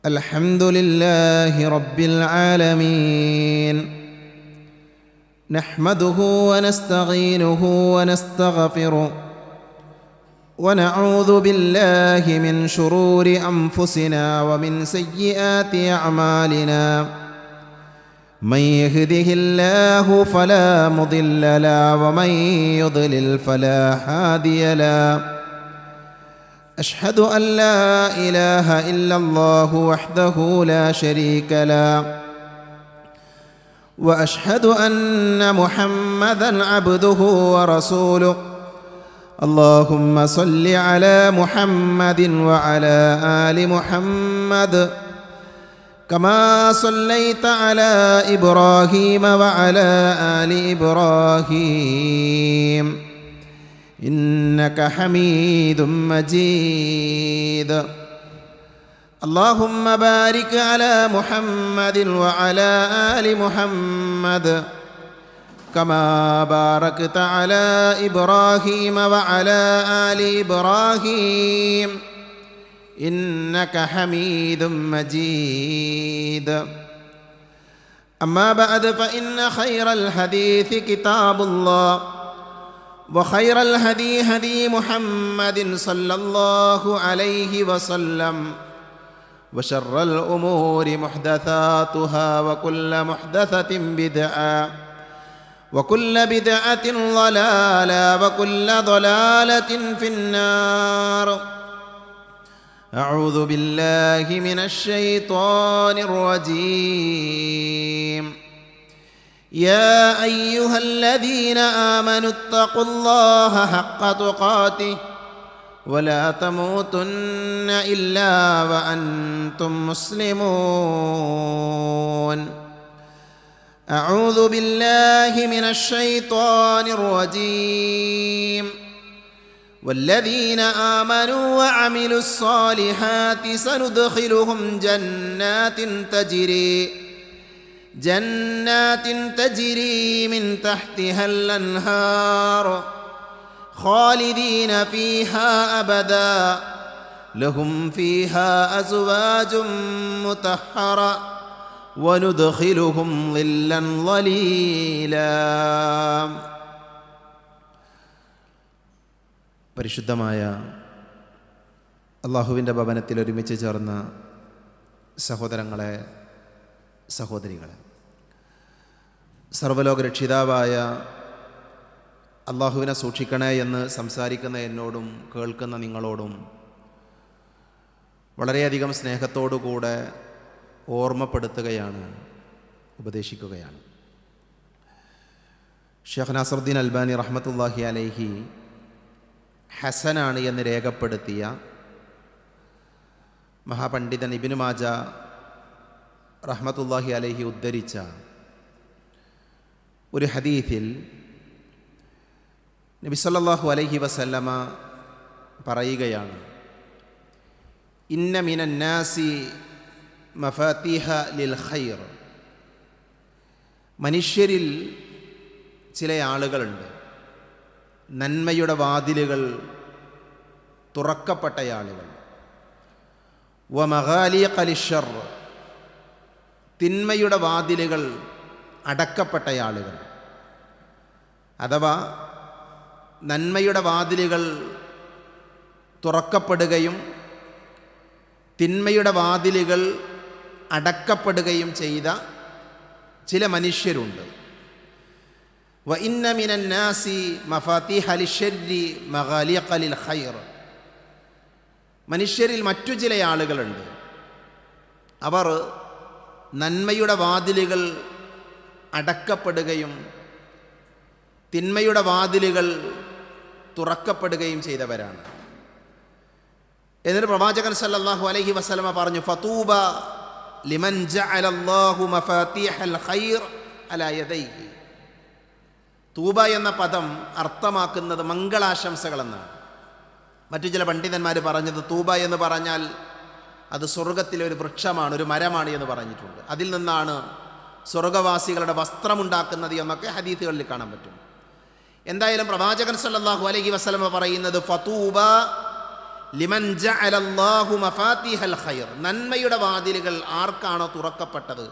الحمد لله رب العالمين نحمده ونستعينه ونستغفره ونعوذ بالله من شرور أنفسنا ومن سيئات أعمالنا من يهده الله فلا مضل له ومن يضلل فلا هادي له أشهد أن لا إله إلا الله وحده لا شريك له وأشهد أن محمدًا عبده ورسوله اللهم صل على محمد وعلى آل محمد كما صليت على إبراهيم وعلى آل إبراهيم إنك حميد مجيد اللهم بارك على محمد وعلى آل محمد كما باركت على إبراهيم وعلى آل إبراهيم إنك حميد مجيد أما بعد فإن خير الحديث كتاب الله وخير الهدي هدي محمد صلى الله عليه وسلم وشر الأمور محدثاتها وكل محدثة بدعة وكل بدعة ضلالة وكل ضلالة في النار أعوذ بالله من الشيطان الرجيم يا أيها الذين آمنوا اتقوا الله حق تقاته ولا تموتن إلا وأنتم مسلمون أعوذ بالله من الشيطان الرجيم والذين آمنوا وعملوا الصالحات سندخلهم جنات تجري من تحتها الأنهار خالدين فيها أبدا لهم فيها أزواج مطهرة وندخلهم ظلا ظليلا. പരിശുദ്ധമായ അല്ലാഹുവിൻ്റെ ഭവനത്തിൽ ഒരുമിച്ച് ചേർന്ന സഹോദരങ്ങളെ, സഹോദരികളെ, സർവ്വലോക രക്ഷിതാവായ അള്ളാഹുവിനെ സൂക്ഷിക്കണേ എന്ന് സംസാരിക്കുന്ന എന്നോടും കേൾക്കുന്ന നിങ്ങളോടും വളരെയധികം സ്നേഹത്തോടുകൂടെ ഓർമ്മപ്പെടുത്തുകയാണ്, ഉപദേശിക്കുകയാണ്. ഷെയ്ഖ് നാസറുദ്ദീൻ അൽബാനി റഹ്മത്തുള്ളാഹി അലൈഹി ഹസനാണ് എന്ന് രേഖപ്പെടുത്തിയ മഹാപണ്ഡിതൻ ഇബ്നു മാജ റഹ്മത്തുള്ളാഹി അലൈഹി ഉദ്ധരിച്ച ഒരു ഹദീസിൽ നബി സല്ലല്ലാഹു അലൈഹി വസല്ലമ പറയുകയാണ്, ഇന്ന മിനൻ നാസി മഫാത്തിഹ ലിൽ ഖൈർ. മനുഷ്യരിൽ ചില ആളുകളുണ്ട്, നന്മയുടെ വാതിലുകൾ തുറക്കപ്പെട്ട ആളുകൾ. വ മഗാലിഖ ലിശ്ശർ, തിന്മയുടെ വാതിലുകൾ അടക്കപ്പെട്ട ആളുകൾ. അഥവാ നന്മയുടെ വാതിലുകൾ തുറക്കപ്പെടുകയും തിന്മയുടെ വാതിലുകൾ അടക്കപ്പെടുകയും ചെയ്ത ചില മനുഷ്യരുണ്ട്. വ ഇന്ന മിനൻ നാസി മഫാത്തിഹ ലിശ്ശർരി മഗാലിഖ ലിൽ ഖൈർ. മനുഷ്യരിൽ മറ്റു ചില ആളുകളുണ്ട്, അവർ നന്മയുടെ വാതിലുകൾ അടക്കപ്പെടുകയും തിന്മയുടെ വാതിലുകൾ തുറക്കപ്പെടുകയും ചെയ്തവരാണ്. എന്നിട്ട് പ്രവാചകൻ സല്ലല്ലാഹു അലൈഹി വസല്ലമ പറഞ്ഞു, ഫതൂബ ലിമൻ ജഅലല്ലാഹു മഫാത്തിഹൽ ഖൈർ അലാ യദൈഹി. തൂബ എന്ന പദം അർത്ഥമാക്കുന്നത് മംഗളാശംസകൾ എന്നാണ്. മറ്റു ചില പണ്ഡിതന്മാർ പറഞ്ഞത് തൂബ എന്ന് പറഞ്ഞാൽ അത് സ്വർഗത്തിലെ ഒരു വൃക്ഷമാണ്, ഒരു മരമാണ് എന്ന് പറഞ്ഞിട്ടുണ്ട്. അതിൽ നിന്നാണ് സ്വർഗവാസികളുടെ വസ്ത്രമുണ്ടാക്കുന്നത് എന്നൊക്കെ ഹദീസുകളിൽ കാണാൻ പറ്റും. എന്തായാലും പ്രവാചകൻ സല്ലല്ലാഹു അലൈഹി വസല്ലമ പറയുന്നത് ഫതൂബ ലിമൻ ജഅലല്ലാഹു മഫാത്തിഹൽ ഖൈർ, നന്മയുടെ വാതിലുകൾ ആർക്കാണോ തുറക്കപ്പെട്ടത്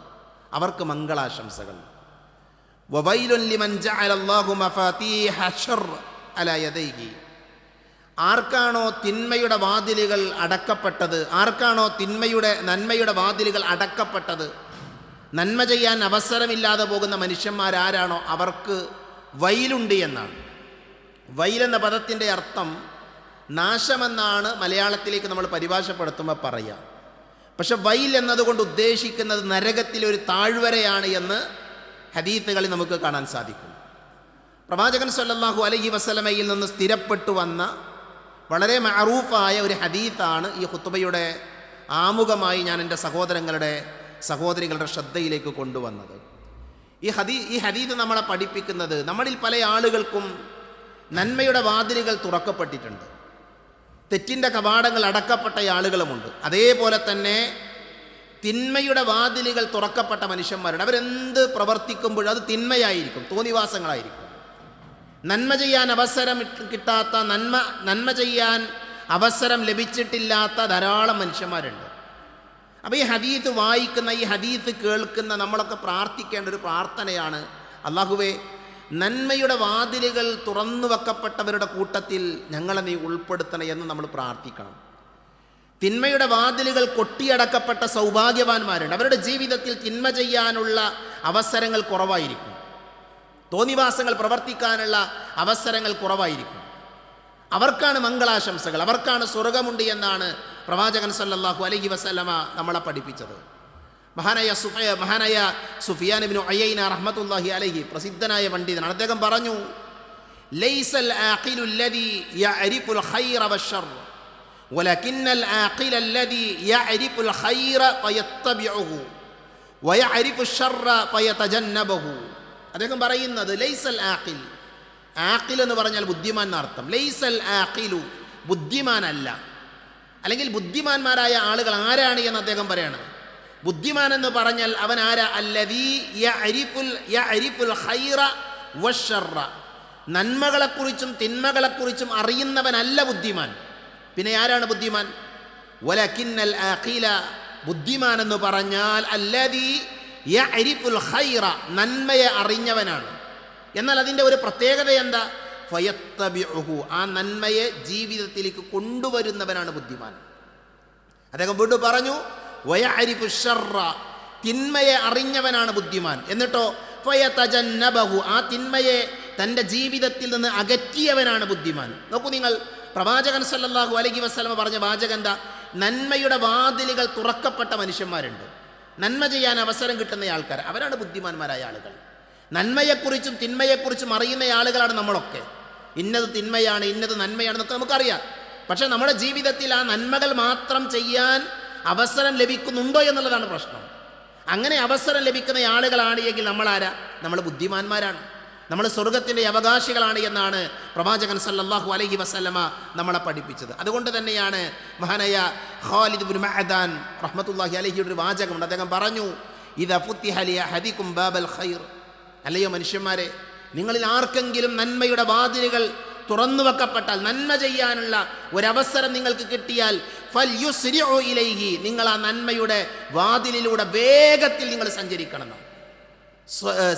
അവർക്ക് മംഗളാശംസകൾ. വവൈലുൻ ലിമൻ ജഅലല്ലാഹു മഫാത്തിഹ ശർ അലാ യദൈഹി, ആർക്കാണോ തിന്മയുടെ വാതിലുകൾ അടക്കപ്പെട്ടത്, ആർക്കാണോ നന്മയുടെ വാതിലുകൾ അടക്കപ്പെട്ടത്, നന്മ ചെയ്യാൻ അവസരമില്ലാതെ പോകുന്ന മനുഷ്യന്മാരാരാണോ അവർക്ക് വൈലുണ്ട് എന്നാണ്. വൈലെന്ന പദത്തിൻ്റെ അർത്ഥം നാശമെന്നാണ് മലയാളത്തിലേക്ക് നമ്മൾ പരിഭാഷപ്പെടുത്തുമ്പോൾ പറയുക. പക്ഷെ വൈൽ എന്നതുകൊണ്ട് ഉദ്ദേശിക്കുന്നത് നരകത്തിലെ ഒരു താഴ്വരയാണ് എന്ന് ഹദീത്തുകളിൽ നമുക്ക് കാണാൻ സാധിക്കും. പ്രവാചകൻ സല്ലല്ലാഹു അലൈഹി വസല്ലമയിൽ നിന്ന് സ്ഥിരപ്പെട്ടു വന്ന വളരെ മഅറൂഫായ ഒരു ഹദീത്താണ് ഈ ഖുത്ബയുടെ ആമുഖമായി ഞാൻ എൻ്റെ സഹോദരികളുടെ ശ്രദ്ധയിലേക്ക് കൊണ്ടുവന്നത്. ഈ ഹദീത്ത് നമ്മളെ പഠിപ്പിക്കുന്നത്, നമ്മളിൽ പല ആളുകൾക്കും നന്മയുടെ വാതിലുകൾ തുറക്കപ്പെട്ടിട്ടുണ്ട്, തെറ്റിൻ്റെ കവാടങ്ങൾ അടക്കപ്പെട്ട ആളുകളുമുണ്ട്. അതേപോലെ തന്നെ തിന്മയുടെ വാതിലുകൾ തുറക്കപ്പെട്ട മനുഷ്യന്മാരുണ്ട്. അവരെന്ത് പ്രവർത്തിക്കുമ്പോഴും അത് തിന്മയായിരിക്കും, തോന്നിവാസങ്ങളായിരിക്കും. നന്മ ചെയ്യാൻ അവസരം കിട്ടാത്ത, നന്മ ചെയ്യാൻ അവസരം ലഭിച്ചിട്ടില്ലാത്ത ധാരാളം മനുഷ്യന്മാരുണ്ട്. അപ്പോൾ ഈ ഹദീത്ത് വായിക്കുന്ന, ഈ ഹദീത്ത് കേൾക്കുന്ന നമ്മളൊക്കെ പ്രാർത്ഥിക്കേണ്ട ഒരു പ്രാർത്ഥനയാണ്, അല്ലാഹുവേ നന്മയുടെ വാതിലുകൾ തുറന്നു വെക്കപ്പെട്ടവരുടെ കൂട്ടത്തിൽ ഞങ്ങളെ നീ ഉൾപ്പെടുത്തണേ എന്ന് നമ്മൾ പ്രാർത്ഥിക്കണം. തിന്മയുടെ വാതിലുകൾ കൊട്ടിയടക്കപ്പെട്ട സൗഭാഗ്യവാന്മാരുണ്ട്. അവരുടെ ജീവിതത്തിൽ തിന്മ ചെയ്യാനുള്ള അവസരങ്ങൾ കുറവായിരിക്കും, തോന്നിവാസങ്ങൾ പ്രവർത്തിക്കാനുള്ള അവസരങ്ങൾ കുറവായിരിക്കും. അവർക്കാണ് മംഗളാശംസകൾ, അവർക്കാണ് സ്വർഗമുണ്ട് എന്നാണ് പ്രവാചകൻ സല്ലല്ലാഹു അലൈഹി വസല്ലമ നമ്മളെ പഠിപ്പിച്ചത്. മഹാനായ സുഫിയാൻ ഇബ്നു ഉയൈന റഹ്മത്തുള്ളാഹി അലൈഹി, പ്രസിദ്ധനായ പണ്ഡിതനാണ്. അദ്ദേഹം പറഞ്ഞു, ലൈസൽ ആഖിലു അല്ലദീ യഅരിഫുൽ ഖൈറ വശർ വലകിന്നൽ ആഖില അല്ലദീ യഅരിഫുൽ ഖൈറ ഫയത്തബിഉഹു വയഅരിഫുൽ ശർറ ഫയതജന്നബഹു. അദ്ദേഹം പറയുന്നത്, ലൈസൽ ആഖിൽ, ആഖിൽ എന്ന് പറഞ്ഞാൽ ബുദ്ധിമാൻ എന്നർത്ഥം. ലൈസൽ ആഖിലു, ബുദ്ധിമാനല്ല, അല്ലെങ്കിൽ ബുദ്ധിമാന്മാരായ ആളുകൾ ആരാണ് എന്ന് അദ്ദേഹം പറയാണ്. ബുദ്ധിമാൻ എന്ന് പറഞ്ഞാൽ അവൻ ആരാ? അല്ലദീ യഅരിഫുൽ ഖൈറ വശർറ, നന്മകളെക്കുറിച്ചും തിന്മകളെക്കുറിച്ചും അറിയുന്നവനല്ല ബുദ്ധിമാൻ. പിന്നെ ആരാണ് ബുദ്ധിമാൻ? വലകിന്നൽ ആഖില, ബുദ്ധിമാൻ എന്ന് പറഞ്ഞാൽ അല്ലദീ യഅരിഫുൽ ഖൈറ, നന്മയെ അറിഞ്ഞവനാണ്. എന്നാൽ അതിൻ്റെ ഒരു പ്രത്യേകത എന്താ? ഫയത്തബിഉഹു, ആ നന്മയെ ജീവിതത്തിലേക്ക് കൊണ്ടുവരുന്നവനാണ് ബുദ്ധിമാൻ. അദ്ദേഹം വീണ്ടും പറഞ്ഞു, വയഅരിഫു ശർറ, തിന്മയെ അറിഞ്ഞവനാണ് ബുദ്ധിമാൻ. എന്നിട്ടോ ഫയതജന്നബഹു, ആ തിന്മയെ തൻ്റെ ജീവിതത്തിൽ നിന്ന് അകറ്റിയവനാണ് ബുദ്ധിമാൻ. നോക്കൂ നിങ്ങൾ, പ്രവാചകൻ സല്ലല്ലാഹു അലൈഹി വസല്ലമ പറഞ്ഞ വാചകം എന്താ? നന്മയുടെ വാതിലുകൾ തുറക്കപ്പെട്ട മനുഷ്യന്മാരുണ്ട്, നന്മ ചെയ്യാൻ അവസരം കിട്ടുന്ന ആൾക്കാർ, അവരാണ് ബുദ്ധിമാന്മാരായ ആളുകൾ. നന്മയെക്കുറിച്ചും തിന്മയെക്കുറിച്ചും അറിയുന്ന ആളുകളാണ് നമ്മളൊക്കെ. ഇന്നത് തിന്മയാണ്, ഇന്നത് നന്മയാണെന്നൊക്കെ നമുക്കറിയാം. പക്ഷെ നമ്മുടെ ജീവിതത്തിൽ ആ നന്മകൾ മാത്രം ചെയ്യാൻ അവസരം ലഭിക്കുന്നുണ്ടോ എന്നുള്ളതാണ് പ്രശ്നം. അങ്ങനെ അവസരം ലഭിക്കുന്ന ആളുകളാണ് എങ്കിൽ നമ്മളാരാ? നമ്മൾ ബുദ്ധിമാന്മാരാണ്, നമ്മൾ സ്വർഗത്തിൻ്റെ അവകാശികളാണ് എന്നാണ് പ്രവാചകൻ സല്ലല്ലാഹു അലൈഹി വസല്ലമ നമ്മളെ പഠിപ്പിച്ചത്. അതുകൊണ്ട് തന്നെയാണ് മഹാനായ ഖാലിദ് ഇബ്നു മഅദാൻ റഹ്മത്തുള്ളാഹി അലൈഹിയുടെ ഒരു വാചകമുണ്ട്. അദ്ദേഹം പറഞ്ഞു, ഇദാ ഫുത്തിഹ ലി അഹദികും ബാബൽ ഖൈർ, അല്ലയോ മനുഷ്യന്മാരെ, നിങ്ങളിൽ ആർക്കെങ്കിലും നന്മയുടെ വാതിലുകൾ തുറന്നു വെക്കപ്പെട്ടാൽ, നന്മ ചെയ്യാനുള്ള ഒരവസരം നിങ്ങൾക്ക് കിട്ടിയാൽ, ഫൽയുസ്രിഉ ഇലൈഹി, നിങ്ങൾ ആ നന്മയുടെ വാതിലിലൂടെ വേഗത്തിൽ നിങ്ങൾ സഞ്ചരിക്കണം.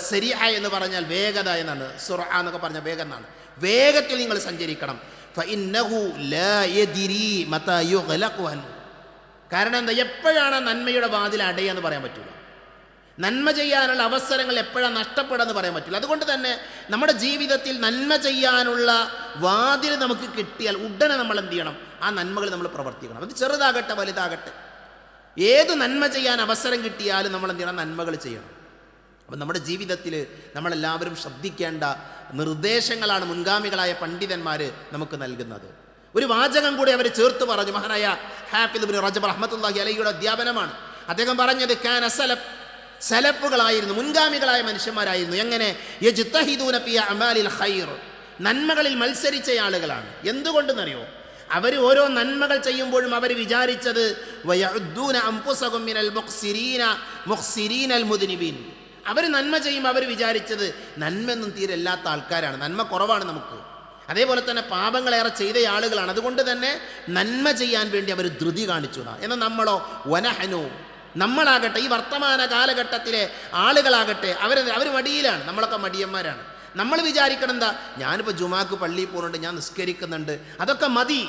സരിഅ എന്ന് പറഞ്ഞാൽ വേഗത എന്നാണ്, സുർഅ എന്നൊക്കെ പറഞ്ഞാൽ വേഗം എന്നാണ്. വേഗത്തിൽ നിങ്ങൾ സഞ്ചരിക്കണം. ഫഇന്നഹു ലാ യദ്രി മതാ യുഗ്ലഖു അൻഹു, കാരണം എന്താ? എപ്പോഴാണ് നന്മയുടെ വാതിൽ അടയുക എന്ന് പറയാൻ പറ്റില്ല. നന്മ ചെയ്യാനുള്ള അവസരങ്ങൾ എപ്പോഴാണ് നഷ്ടപ്പെടുകയെന്ന് പറയാൻ പറ്റില്ല. അതുകൊണ്ട് തന്നെ നമ്മുടെ ജീവിതത്തിൽ നന്മ ചെയ്യാനുള്ള വാതിൽ നമുക്ക് കിട്ടിയാൽ ഉടനെ നമ്മൾ എന്ത് ചെയ്യണം? ആ നന്മകൾ നമ്മൾ പ്രവർത്തിക്കണം. അത് ചെറുതാകട്ടെ വലുതാകട്ടെ, ഏത് നന്മ ചെയ്യാൻ അവസരം കിട്ടിയാലും നമ്മൾ എന്ത് ചെയ്യണം? നന്മകൾ ചെയ്യണം. അപ്പം നമ്മുടെ ജീവിതത്തിൽ നമ്മളെല്ലാവരും ശ്രദ്ധിക്കേണ്ട നിർദ്ദേശങ്ങളാണ് മുൻഗാമികളായ പണ്ഡിതന്മാർ നമുക്ക് നൽകുന്നത്. ഒരു വാചകം കൂടി അവർ ചേർത്ത് പറഞ്ഞു. മഹാനായ ഹാഫിദ് ഇബ്നു റജബ് റഹ്മത്തുള്ളാഹി അലൈഹിയുടെ അധ്യാപനമാണ്. അദ്ദേഹം പറഞ്ഞത്, കാന സലഫ്, സലഫുകളായിരുന്നു, മുൻഗാമികളായ മനുഷ്യന്മാരായിരുന്നു. എങ്ങനെ? യജ്തഹിദൂന ഫീ അമാലിൽ ഖൈർ, നന്മകളിൽ മത്സരിച്ച ആളുകളാണ്. എന്തുകൊണ്ടെന്നറിയോ? അവർ ഓരോ നന്മകൾ ചെയ്യുമ്പോഴും അവർ വിചാരിച്ചത് വയഉദ്ദൂന അൻഫുസഹും മിനൽ മുഖ്സിരീനൽ മുദ്നിബീൻ, അവർ നന്മ ചെയ്യുമ്പോൾ അവർ വിചാരിച്ചത് നന്മയൊന്നും തീരെ ഇല്ലാത്ത ആൾക്കാരാണ്, നന്മ കുറവാണ് നമുക്ക്. അതേപോലെ തന്നെ പാപങ്ങളേറെ ചെയ്ത ആളുകളാണ്. അതുകൊണ്ട് തന്നെ നന്മ ചെയ്യാൻ വേണ്ടി അവർ ധൃതി കാണിച്ചു. എന്നാൽ നമ്മളോ വനഹനു, നമ്മളാകട്ടെ ഈ വർത്തമാന കാലഘട്ടത്തിലെ ആളുകളാകട്ടെ അവർ മടിയിലാണ്. നമ്മളൊക്കെ മടിയന്മാരാണ്. നമ്മൾ വിചാരിക്കണം എന്താ, ഞാനിപ്പോൾ ജുമാക്ക് പള്ളിയിൽ പോകുന്നുണ്ട്, ഞാൻ നിസ്കരിക്കുന്നുണ്ട്, അതൊക്കെ മതി,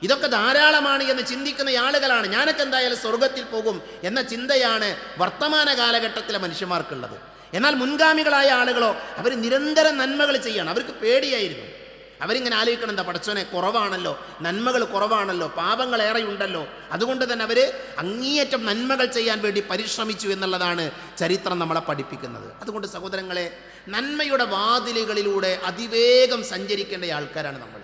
ഇതൊക്കെ ധാരാളമാണ് എന്ന് ചിന്തിക്കുന്ന ആളുകളാണ്. ഞാനൊക്കെ എന്തായാലും സ്വർഗത്തിൽ പോകും എന്ന ചിന്തയാണ് വർത്തമാന കാലഘട്ടത്തിലെ മനുഷ്യന്മാർക്കുള്ളത്. എന്നാൽ മുൻഗാമികളായ ആളുകളോ അവർ നിരന്തരം നന്മകൾ ചെയ്യണം. അവർക്ക് പേടിയായിരുന്നു. അവരിങ്ങനെ ആലോചിക്കണം, എന്താ പടച്ചോനെ കുറവാണല്ലോ, നന്മകൾ കുറവാണല്ലോ, പാപങ്ങളേറെയുണ്ടല്ലോ, അതുകൊണ്ട് തന്നെ അവർ അങ്ങേയറ്റം നന്മകൾ ചെയ്യാൻ വേണ്ടി പരിശ്രമിച്ചു എന്നുള്ളതാണ് ചരിത്രം നമ്മളെ പഠിപ്പിക്കുന്നത്. അതുകൊണ്ട് സഹോദരങ്ങളെ, നന്മയുടെ വാതിലുകളിലൂടെ അതിവേഗം സഞ്ചരിക്കേണ്ട ആൾക്കാരാണ് നമ്മൾ.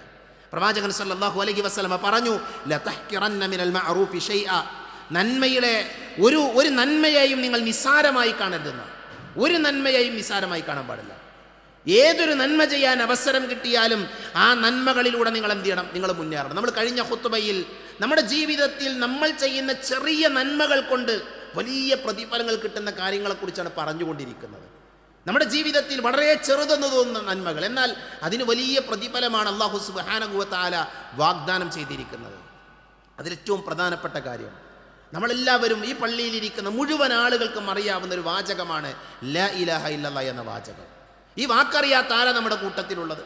പ്രവാചകൻ സല്ലല്ലാഹു അലൈഹി വസല്ലമ പറഞ്ഞു, ലതഹ്കിറന്ന മിനൽ മഅറൂഫി ഷൈഅ, നന്മയിലെ ഒരു നന്മയെയും നിങ്ങൾ നിസ്സാരമായി കാണരുതെന്ന്. ഒരു നന്മയെയും നിസ്സാരമായി കാണാൻ പാടില്ല. ഏതൊരു നന്മ ചെയ്യാൻ അവസരം കിട്ടിയാലും ആ നന്മകളിലൂടെ നിങ്ങൾ എന്ത് ചെയ്യണം, നിങ്ങൾ മുന്നേറണം. നമ്മൾ കഴിഞ്ഞ ഖുത്ബയിൽ നമ്മുടെ ജീവിതത്തിൽ നമ്മൾ ചെയ്യുന്ന ചെറിയ നന്മകൾ കൊണ്ട് വലിയ പ്രതിഫലങ്ങൾ കിട്ടുന്ന കാര്യങ്ങളെക്കുറിച്ചാണ് പറഞ്ഞുകൊണ്ടിരിക്കുന്നത്. നമ്മുടെ ജീവിതത്തിൽ വളരെ ചെറുതെന്ന് തോന്നുന്ന നന്മകൾ, എന്നാൽ അതിന് വലിയ പ്രതിഫലമാണ് അല്ലാഹു സുബ്ഹാനഹു വ തആല വാഗ്ദാനം ചെയ്തിരിക്കുന്നത്. അതിലേറ്റവും പ്രധാനപ്പെട്ട കാര്യം, നമ്മളെല്ലാവരും ഈ പള്ളിയിലിരിക്കുന്ന മുഴുവൻ ആളുകൾക്കും അറിയാവുന്ന ഒരു വാചകമാണ് ലാ ഇലാഹ ഇല്ലല്ലാഹ് എന്ന വാചകം. ഈ വാക്കറിയാത്ത ആരാ നമ്മുടെ കൂട്ടത്തിലുള്ളത്?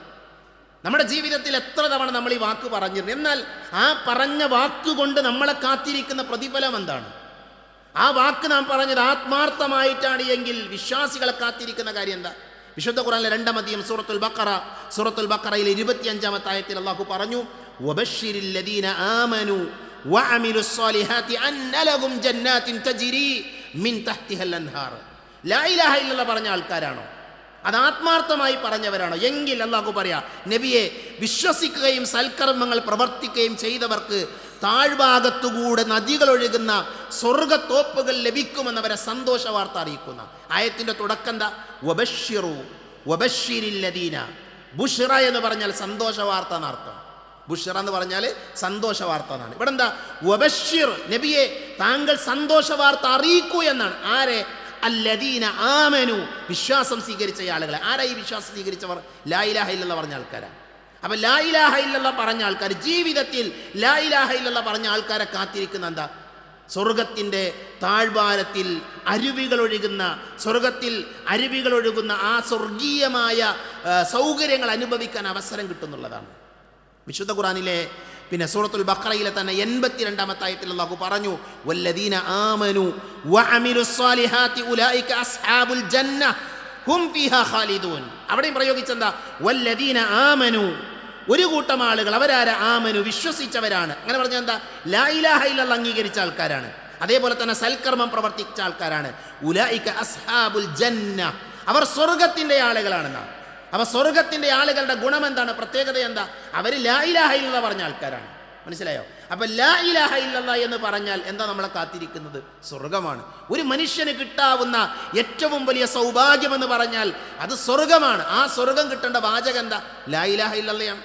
നമ്മുടെ ജീവിതത്തിൽ എത്ര തവണ നമ്മൾ ഈ വാക്ക് പറഞ്ഞിരുന്നു, എന്നാൽ ആ പറഞ്ഞ വാക്കുകൊണ്ട് നമ്മളെ കാത്തിരിക്കുന്ന പ്രതിഫലം എന്താണ്? ആ വാക്ക് നാം പറഞ്ഞത് ആത്മാർത്ഥമായിട്ടാണ് എങ്കിൽ വിശ്വാസികളെ കാത്തിരിക്കുന്ന കാര്യം എന്താ? വിശുദ്ധ ഖുർആനിലെ 2-ാം അധ്യായം സൂറത്തുൽ ബഖറയിലെ 25-ാമത്തെ ആയത്തിൽ അല്ലാഹു പറഞ്ഞു, വബശ്ശിരിൽ ലദീന ആമനു വഅമിലുസ് സ്വാലിഹാത്തി അന്ന ലഹും ജന്നാത്തിൻ തജ്രി മിൻ തഹ്തിഹൽ അൻഹാർ. ലാ ഇലാഹ ഇല്ലല്ലാഹ് പറഞ്ഞ ആൾക്കാരാണോ? അത് ആത്മാർത്ഥമായി പറഞ്ഞവരാണോ? എങ്കിൽ അല്ലാഹു പറയാ, നബിയെ, വിശ്വസിക്കുകയും സൽക്കർമ്മങ്ങൾ പ്രവർത്തിക്കുകയും ചെയ്തവർക്ക് താഴ്ഭാഗത്തുകൂടെ നദികൾ ഒഴുകുന്ന സ്വർഗത്തോപ്പുകൾ ലഭിക്കുമെന്നവരെ സന്തോഷ വാർത്ത അറിയിക്കുന്ന ആയത്തിന്റെ തുടക്കം എന്താ? വബശ്ശിരിൽ ലദീന. ബുഷ്റ എന്ന് പറഞ്ഞാൽ സന്തോഷ വാർത്ത എന്നർത്ഥം. ബുഷ്റ എന്ന് പറഞ്ഞാൽ സന്തോഷ വാർത്ത എന്നാണ്. ഇവിടെ എന്താ? വബശ്ശിർ, നബിയെ താങ്കൾ സന്തോഷ വാർത്ത അറിയിക്കൂ എന്നാണ്. ആരെ? അല്ലദീന ആമനു, വിശ്വാസം സ്വീകരിച്ച ആളുകളെ. ആരാ ഈ വിശ്വാസം സ്വീകരിച്ചവർ? ലാ ഇലാഹ ഇല്ലല്ലാഹ് പറഞ്ഞ ആൾക്കാരാണ്. അപ്പം ലാ ഇലാഹ ഇല്ലല്ലാഹ് പറഞ്ഞ ആൾക്കാർ, ജീവിതത്തിൽ ലാ ഇലാഹ ഇല്ലല്ലാഹ് പറഞ്ഞ ആൾക്കാരെ കാത്തിരിക്കുന്ന എന്താ? സ്വർഗത്തിൻ്റെ താഴ്വാരത്തിൽ സ്വർഗത്തിൽ അരുവികൾ ഒഴുകുന്ന ആ സ്വർഗീയമായ സൗകര്യങ്ങൾ അനുഭവിക്കാൻ അവസരം കിട്ടുന്നുള്ളതാണ്. വിശുദ്ധ ഖുർആനിലെ സൂറത്തുൽ ബഖറയിലെ തന്നെ 82-ാമത്തെ ആയത്തിൽ അല്ലാഹു പറഞ്ഞു, വല്ലദീന ആമനു വഅമിലുസ് സ്വാലിഹാത്തി ഉലൈക അസ്ഹാബുൽ ജന്ന ഹും ഫീഹാ ഖാലിദൂൻ. അവിടെയും പ്രയോഗിച്ചെന്താ? വല്ലദീന ആമനു, ഒരു കൂട്ടം ആളുകൾ. അവരാരാ? ആമനു, വിശ്വസിച്ചവരാണ്. അങ്ങനെ പറഞ്ഞാൽ എന്താ? ലാ ഇലാഹ ഇല്ലല്ലാഹ് അംഗീകരിച്ച ആൾക്കാരാണ്. അതേപോലെ തന്നെ സൽക്കർമ്മം പ്രവർത്തിച്ച ആൾക്കാരാണ്. ഉലൈക അസ്ഹാബുൽ ജന്ന, അവർ സ്വർഗത്തിന്റെ ആളുകളാണെന്നാണ്. അപ്പോൾ സ്വർഗത്തിൻ്റെ ആളുകളുടെ ഗുണം എന്താണ്? പ്രത്യേകത എന്താ? അവർ ലാ ഇലാഹ ഇല്ലല്ലാഹ് പറഞ്ഞ ആൾക്കാരാണ്. മനസ്സിലായോ? അപ്പം ലാ ഇലാഹ ഇല്ലല്ലാഹ് എന്ന് പറഞ്ഞാൽ എന്താ നമ്മളെ കാത്തിരിക്കുന്നത്? സ്വർഗമാണ്. ഒരു മനുഷ്യന് കിട്ടാവുന്ന ഏറ്റവും വലിയ സൗഭാഗ്യമെന്ന് പറഞ്ഞാൽ അത് സ്വർഗമാണ്. ആ സ്വർഗം കിട്ടേണ്ട വാചകം എന്താ? ലാ ഇലാഹ ഇല്ലല്ലാഹ്.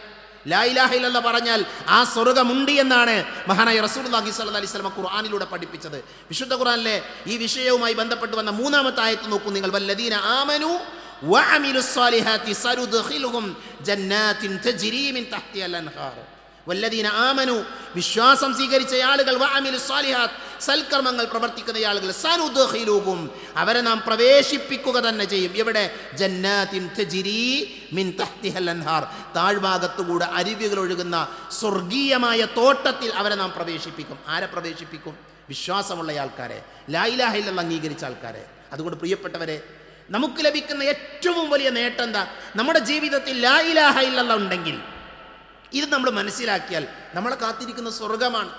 ലാ ഇലാഹ ഇല്ലല്ലാഹ് പറഞ്ഞാൽ ആ സ്വർഗമുണ്ട് എന്നാണ് മഹാനായ റസൂലുള്ളാഹി സ്വല്ലല്ലാഹി അലൈഹി വസല്ലം ഖുർആനിലൂടെ പഠിപ്പിച്ചത്. വിശുദ്ധ ഖുർആനിലെ ഈ വിഷയവുമായി ബന്ധപ്പെട്ട് വന്ന 3-ാമത്തെ ആയത്ത് നോക്കൂ നിങ്ങൾ. വല്ലദീന ആമനു വഅമിലുസ് സ്വാലിഹാത്തി സനുദ്ഖിലുഹും ജന്നാത്തിൻ തജ്രി മിൻ തഹ്തിഹൽ അൻഹാർ. വല്ലദീന ആമനു, വിശ്വാസം സ്വീകരിച്ച ആളുകൾ, വഅമിലുസ് സ്വാലിഹാത്ത്, സൽക്കർമ്മങ്ങൾ പ്രവർത്തിക്കുന്ന ആളുകൾ, സനുദ്ഖിലുഹും, അവരെ നാം പ്രവേശിപ്പിക്കുക തന്നെ ചെയ്യും. എവിടെ? ജന്നാത്തിൻ തജ്രി മിൻ തഹ്തിഹൽ അൻഹാർ, താഴ്ഭാഗത്തുകൂടെ അരുവികൾ ഒഴുകുന്ന സ്വർഗീയമായ തോട്ടത്തിൽ അവരെ നാം പ്രവേശിപ്പിക്കും. ആരെ പ്രവേശിപ്പിക്കും? വിശ്വാസമുള്ള ആൾക്കാരെ, ലാ ഇലാഹ ഇല്ലല്ലാഹ് അംഗീകരിച്ച ആൾക്കാരെ. അതുകൊണ്ട് പ്രിയപ്പെട്ടവരെ, നമുക്ക് ലഭിക്കുന്ന ഏറ്റവും വലിയ നേട്ടം എന്താ? നമ്മുടെ ജീവിതത്തിൽ ലാ ഇലാഹ ഇല്ലല്ലാഹ് ഉണ്ടെങ്കിൽ, ഇത് നമ്മൾ മനസ്സിലാക്കിയാൽ നമ്മളെ കാത്തിരിക്കുന്ന സ്വർഗമാണ്.